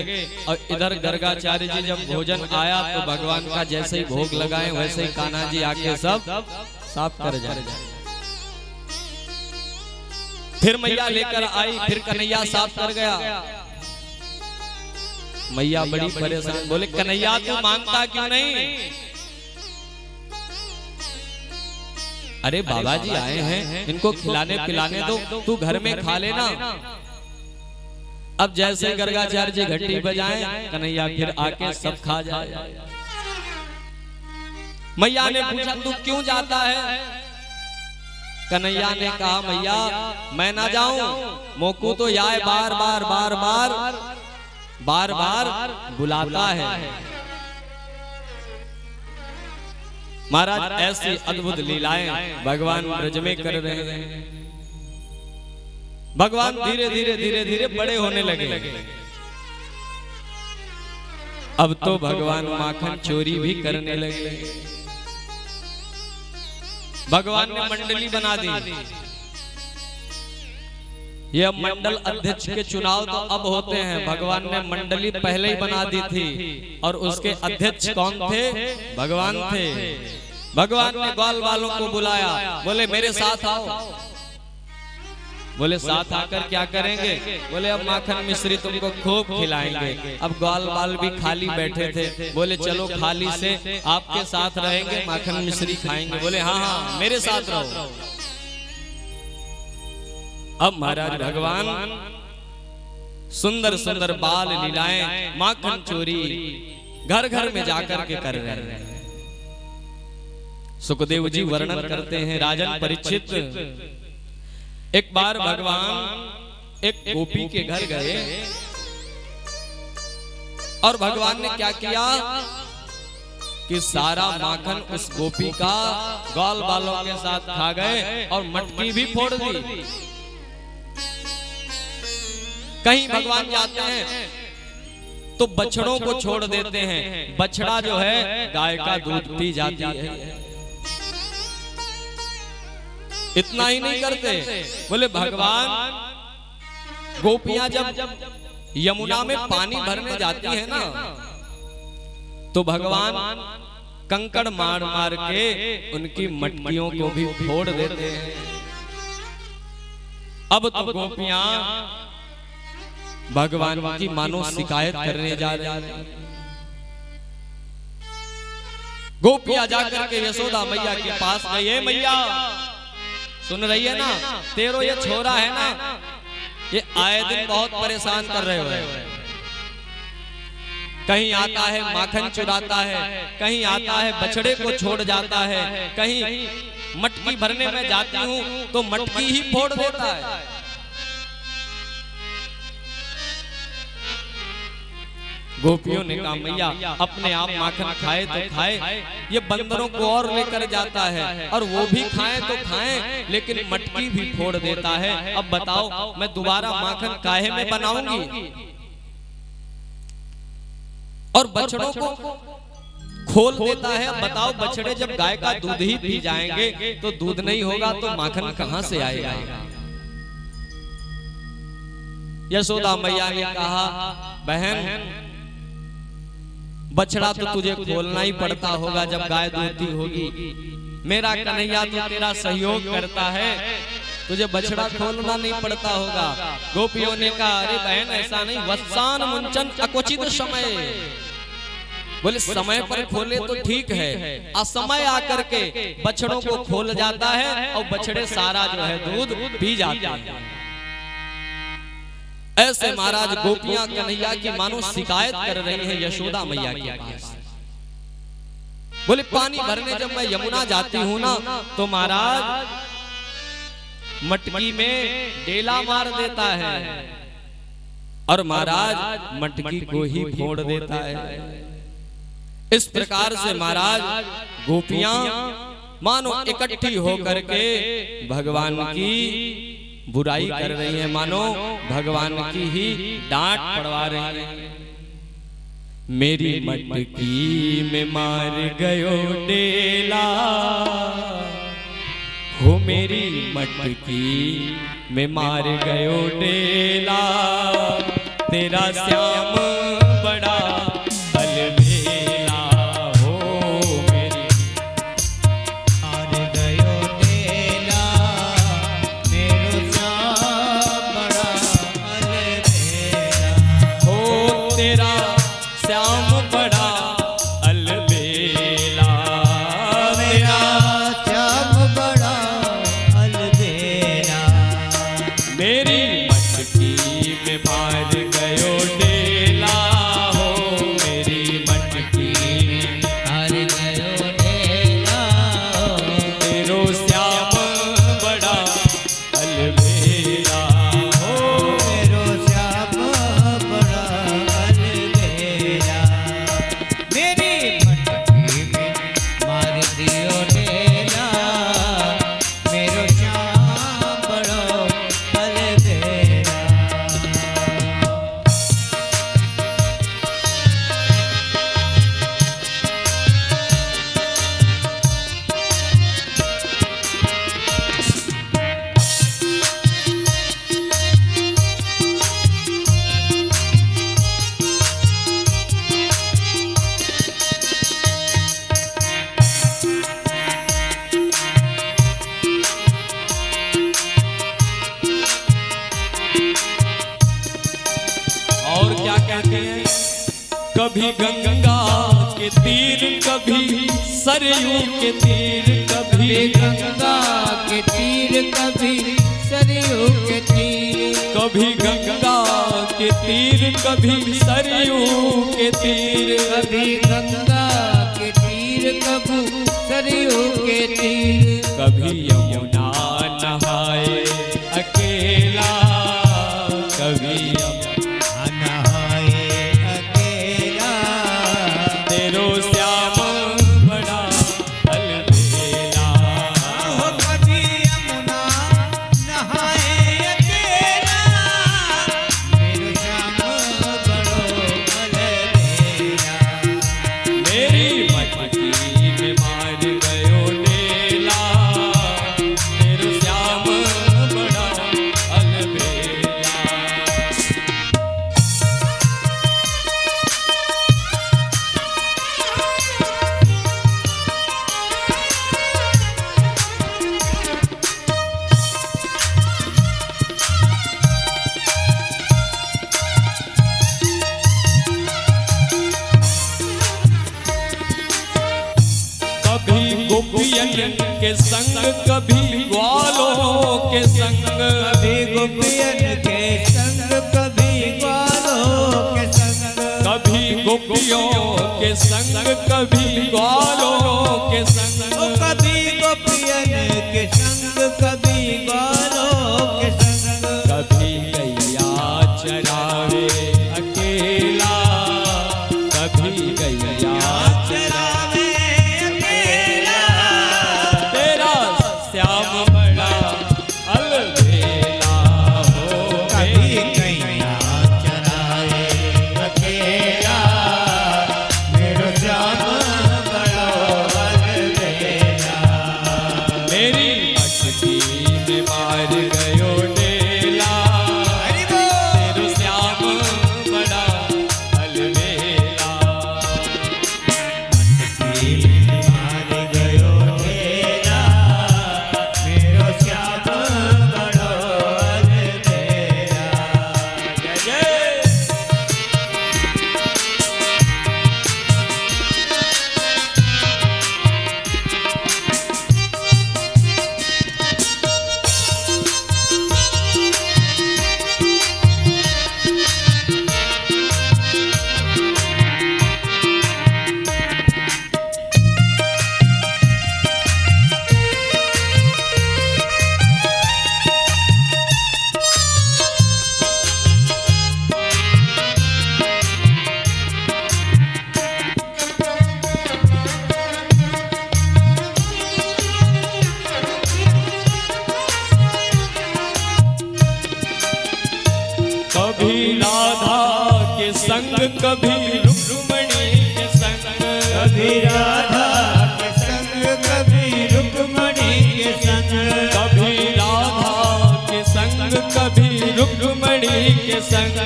S3: और इधर गर्गाचार्य जी जब भोजन आया तो भगवान का जैसे ही भोग लगाए वैसे ही कान्हा जी आके सब साफ कर जाए। फिर मैया लेकर आई, फिर कन्हैया साफ कर गया। मैया बड़ी परेशान, बोले कन्हैया तू मानता क्यों नहीं? अरे बाबा जी आए हैं, इनको खिलाने पिलाने दो, तू घर में खा लेना। अब जैसे गर्गाचार्य जी घंटी बजाएं, कन्हैया फिर आके सब खा जाए। मैया ने पूछा तू क्यों जाता है? कन्हैया ने कहा मैया मैं ना जाऊं, मोकू तो याय बार बार बार बार बार बार बुलाता है। महाराज ऐसी अद्भुत लीलाएं भगवान ब्रज में कर रहे हैं। भगवान धीरे धीरे धीरे धीरे बड़े होने लगे। अब तो भगवान माखन चोरी भी करने लगे। भगवान ने मंडली बना दी। ये मंडल अध्यक्ष के चुनाव तो अब होते हैं, भगवान ने मंडली पहले ही बना दी थी। और उसके अध्यक्ष कौन थे? भगवान थे। भगवान ने ग्वाल वालों को बुलाया, बोले मेरे साथ आओ। बोले साथ आकर क्या करेंगे? बोले अब माखन मिश्री तुमको खूब खिलाएंगे। अब ग्वाल वाल भी खाली बैठे थे, बोले चलो खाली से आपके साथ रहेंगे, माखन मिश्री खाएंगे। बोले हाँ हाँ मेरे साथ रहो। अब महाराज भगवान सुंदर सुंदर बाल लीलाएं, माखन चोरी घर घर में जाकर के कर रहे हैं। सुखदेव जी वर्णन करते हैं, राजन परीक्षित एक बार भगवान एक गोपी के घर गए और भगवान ने क्या किया कि सारा माखन उस गोपी का ग्वाल बालों के साथ खा गए और मटकी भी फोड़ दी। कहीं भगवान जाते हैं तो बछड़ों को छोड़ देते हैं। बछड़ा जो है गाय का दूध पी जाती है। इतना ही नहीं करते, बोले भगवान गोपियां जब यमुना में पानी भरने जाती है ना, तो भगवान कंकड़ मार मार के उनकी मटकियों को भी फोड़ देते हैं। अब तो गोपियां भगवान की मानो शिकायत करने जा रही हैं। गोपियां जाकर के यशोदा मैया के पास गई, मैया सुन रही है ना, तेरो ये छोरा है ना, ये आए दिन बहुत परेशान कर रहे हो। कहीं आता है माखन चुराता है, कहीं आता है बछड़े को छोड़ जाता है, कहीं मटकी भरने में जाती हूँ तो मटकी ही फोड़ देता है। गोपियों ने कहा मैया अपने आप माखन खाए तो खाए, ये बंदरों को और लेकर जाता है, और वो भी खाएं तो खाएं लेकिन मटकी भी फोड़ देता है। अब बताओ मैं दोबारा माखन काहे में बनाऊंगी? और बछड़ों को खोल देता है। अब बताओ बछड़े जब गाय का दूध ही पी जाएंगे तो दूध नहीं होगा तो माखन कहां से आएगा? यशोदा मैया ने कहा बहन बछड़ा तो तुझे खोलना ही पड़ता होगा जब गाय दूधती होगी। मेरा कन्हैया तो तेरा सहयोग करता है, तुझे बछड़ा खोलना नहीं पड़ता होगा। गोपियों ने कहा अरे बहन ऐसा नहीं, वत्सान मुंचन अकुचित समय। बोले समय पर खोले तो ठीक है, असमय आकर के बछड़ों को खोल जाता है और बछड़े सारा जो है दूध पी जाते हैं। ऐसे महाराज गोपियां कन्हैया की मानो शिकायत कर रही हैं यशोदा मैया के पास। बोले पानी भरने जब मैं यमुना जाती हूँ ना तो महाराज मटकी में डेला मार देता है और महाराज मटकी को ही फोड़ देता है। इस प्रकार से महाराज गोपियां मानो इकट्ठी होकर के भगवान की बुराई कर रही है, मानो भगवान की ही डांट पड़वा रही है। मेरी मटकी में मार गयो डेला, हो मेरी मटकी में मार गयो डेला, तेरा श्याम बड़ा अलबेला हो मेरी।
S2: मार गयो डेला, मेरो श्याम बड़ा अलबेला
S3: हो तेरा श्याम बड़ा अलबेला,
S2: मेरा श्याम बड़ा अलबेला।
S3: मेरी मटकी में मार गयो डेला हो मेरी मटकी में
S2: मार गयो डेला,
S3: तेरो श्याम बड़ा अलबेला हो।
S2: मेरो श्याम बड़ा अलबेला। मेरी मटकी में मार दियो डेला, मेरो श्याम बड़ा अलबेला।
S3: और क्या कहते हैं, कभी गंगा के तीर, कभी सरयू के तीर,
S2: कभी
S3: कभी
S2: गंगा के तीर, कभी सरयू के तीर,
S3: कभी गंगा के तीर, कभी सरयू के तीर,
S2: कभी गंगा के तीर, कभी सरयू के तीर,
S3: कभी यमुना नहाए अकेला, कभी यमुना
S2: नहाए अकेला,
S3: तेरो श्याम बड़ा अलबेला।
S2: कभी यमुना नहाए अकेला, मेरो श्याम बड़ो अलबेला।
S3: मेरी मटकी में मार गयो डेला, तेरो श्याम बड़ा अलबेला। कभी गोपियन के संग, कभी ग्वालों के संग,
S2: कभी गोपियन के संग, कभी ग्वालों के संग,
S3: कभी गोपियों के संग, कभी ग्वालों के संग,
S2: कभी गोपियन के संग, कभी ग्वालों के संग,
S3: कभी गैया चरावे अकेला, कभी गैया
S2: चरावे अकेला,
S3: तेरा श्याम बड़ा अलबेला हो
S2: कभी
S3: मेरी।
S2: कैया चरावे अकेला, मेरो श्याम बड़ा अलबेला।
S3: मेरी मटकी में मार गयो डेला,
S2: हरि बोल।
S3: तेरो श्याम बड़ा अलबेला।
S2: मार गयो डेला, मेरो श्याम बड़ो अलबेला।
S3: जय जय। कभी राधा के संग, कभी रुक्मणी के संग,
S2: कभी राधा के संग, कभी रुक्मणी के संग,
S3: कभी राधा के संग, के संग,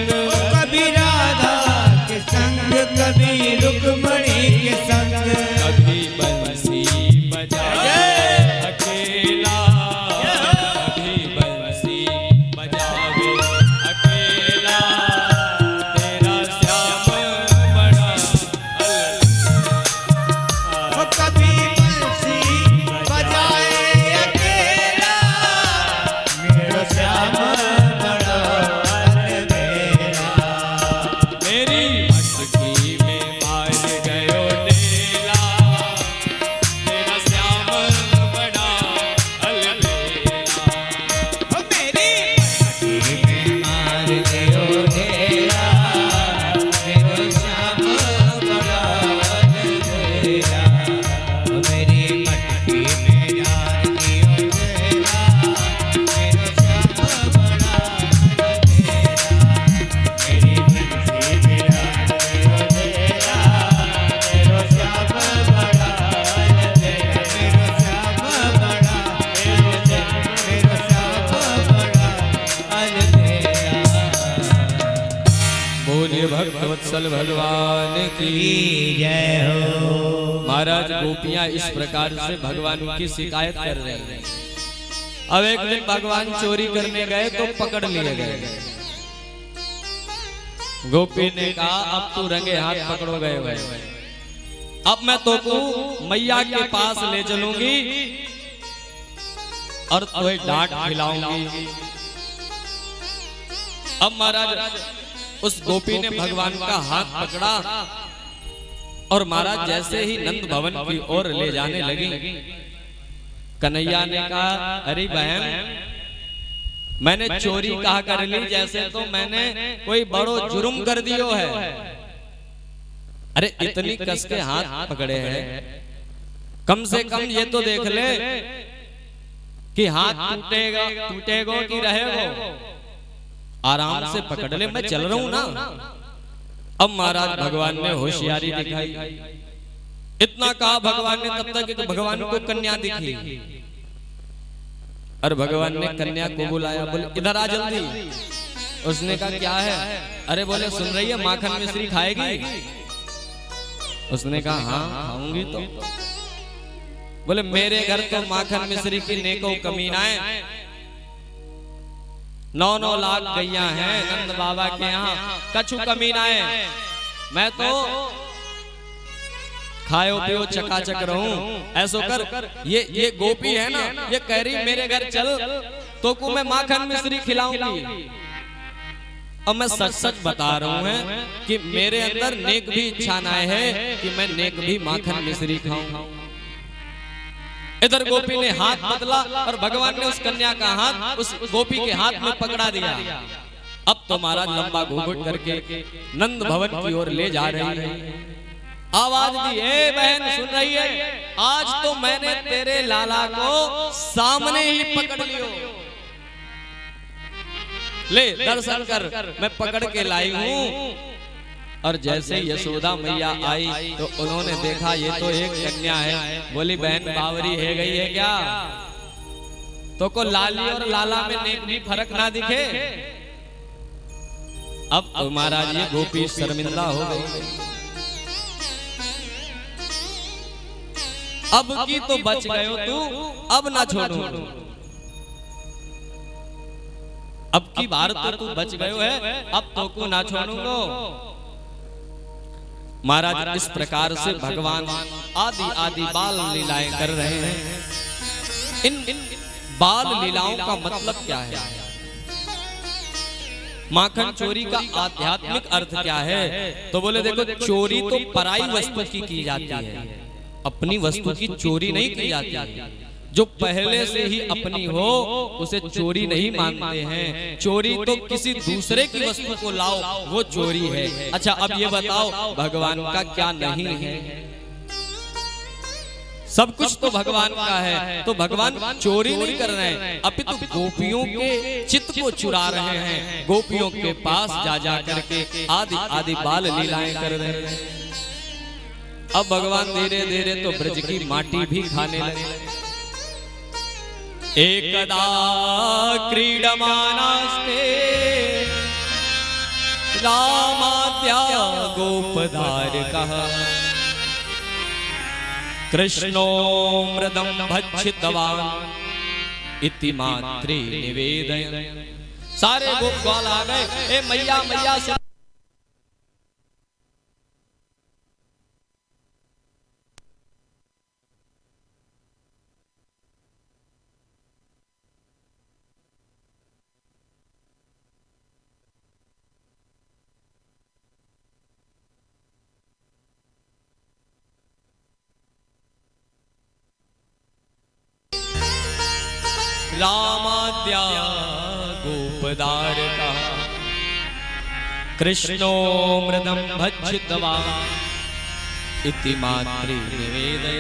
S2: कभी राधा के संग, कभी रुक्मणी के संग,
S3: कभी बंसी बजाए अकेला, कभी बंसी बजावे अकेला, तेरा श्याम बड़ा
S2: कभी बंसी बजाए अकेला, मेरा श्याम बड़ा अलबेला।
S3: मेरी मटकी में मार गयो डेला, तेरा श्याम बड़ा अलबेला।
S2: मेरी मटकी में मार गयो ढेला, मेरा श्याम बड़ा अलबेला। मेरी मटकी में मार गयो ढेला, मेरा श्याम बड़ा अलबेला। मेरी बंसी बिराज गयो ढेला, मेरा श्याम बड़ा अलबेला। मेरा श्याम बड़ा मेरा श्याम बड़ा अलबेला।
S3: बोलिए भक्तवत्सल भगवान की
S2: जय हो।
S3: महाराज गोपियां इस प्रकार से भगवान की शिकायत कर रहे हैं। अब एक दिन भगवान चोरी करने गए तो पकड़ लिए गए। गोपी ने कहा अब तू रंगे हाथ पकड़ो गए हुए, अब मैं तो मैया के पास ले चलूंगी और तुम्हें डांट खिलाऊंगी। अब महाराज उस गोपी ने भगवान का हाथ पकड़ा और महाराज जैसे ही नंद भवन की ओर ले जाने लगी, कन्हैया ने कहा अरे बहन मैंने चोरी कहा कर ली, जैसे तो मैंने कोई बड़ो जुर्म कर दियो है। अरे इतनी कस के हाथ पकड़े हैं, कम से कम ये तो देख ले कि हाथ टूटेगा टूटेगा कि रहेगा, आराम से पकड़ ले, मैं चल रहा हूं ना। अब महाराज भगवान ने होशियारी दिखाई। इतना कहा भगवान ने तब तक कि भगवान को कन्या दिखी और भगवान ने कन्या को बुलाया, बोले इधर आ जल्दी। उसने कहा क्या है? अरे बोले सुन रही है माखन मिश्री खाएगी? उसने कहा हाँ खाऊंगी। तो बोले मेरे घर तो माखन मिश्री की नेको कमीनाएं 9-9 लाख गैया हैं नंद बाबा के यहाँ, कछु कमीनाएं, मैं तो खायो पियो चकाचक रहूं। ऐसो कर ये गोपी है ना, ये कह रही मेरे घर चल तो को मैं माखन मिश्री खिलाऊंगी। अब मैं सच सच बता रहा हूं कि मेरे अंदर नेक भी इच्छा ना है कि मैं नेक भी माखन मिश्री खाऊं। इधर गोपी ने हाथ बदला और भगवान ने उस कन्या का हाथ उस गोपी के हाथ में पकड़ा दिया। अब तो महाराज लंबा घूंघट करके नंद भवन की ओर ले जा रही है। आवाज दी, ए बहन सुन रही है, आज तो मैंने तेरे लाला को सामने ही पकड़ लियो, ले दर्शन कर, मैं पकड़ के लाई हूँ। और जैसे यशोदा मैया आई तो उन्होंने देखा ये तो एक कन्या है। बोली बहन बावरी है गई है क्या? तो को लाली और लाला में नेक भी फर्क ना दिखे। अब तो महाराज ये गोपी शर्मिंदा हो गई। अब की तो बच गयो तू, अब ना छोड़ू, अब की बार तो तू बच गयो है, अब तो को ना छोड़ूंगा। महाराज इस प्रकार से भगवान आदि आदि बाल लीलाएं कर रहे हैं। इन बाल लीलाओं का मतलब क्या है? माखन चोरी का आध्यात्मिक अर्थ क्या है? तो बोले देखो चोरी तो पराई वस्तु की जाती है, अपनी वस्तु की चोरी नहीं की जाती। जो पहले से ही अपनी हो उसे चोरी नहीं मानते हैं। चोरी तो किसी दूसरे की वस्तु को लाओ वो चोरी है। अच्छा अब ये बताओ भगवान का क्या नहीं है? सब कुछ तो भगवान का है, तो भगवान चोरी नहीं कर रहे हैं, अपितु गोपियों के चित्त को चुरा रहे हैं। गोपियों के पास जा जा करके आदि आदि बाल लीलाएं कर रहे हैं। अब भगवान धीरे धीरे तो ब्रज की माटी भी खाने लगे। एकदा क्रीडमानास्ते रामाद्या गोपदार कहा कृष्णो मृदं भक्षितवान इति मात्रे निवेदय। सारे गोप ग्वाल आ गए, ए मैया मैया सुन। रामाद्या गोपदार का कृष्णो मृदं भक्षितवान इति मात्रे निवेदय।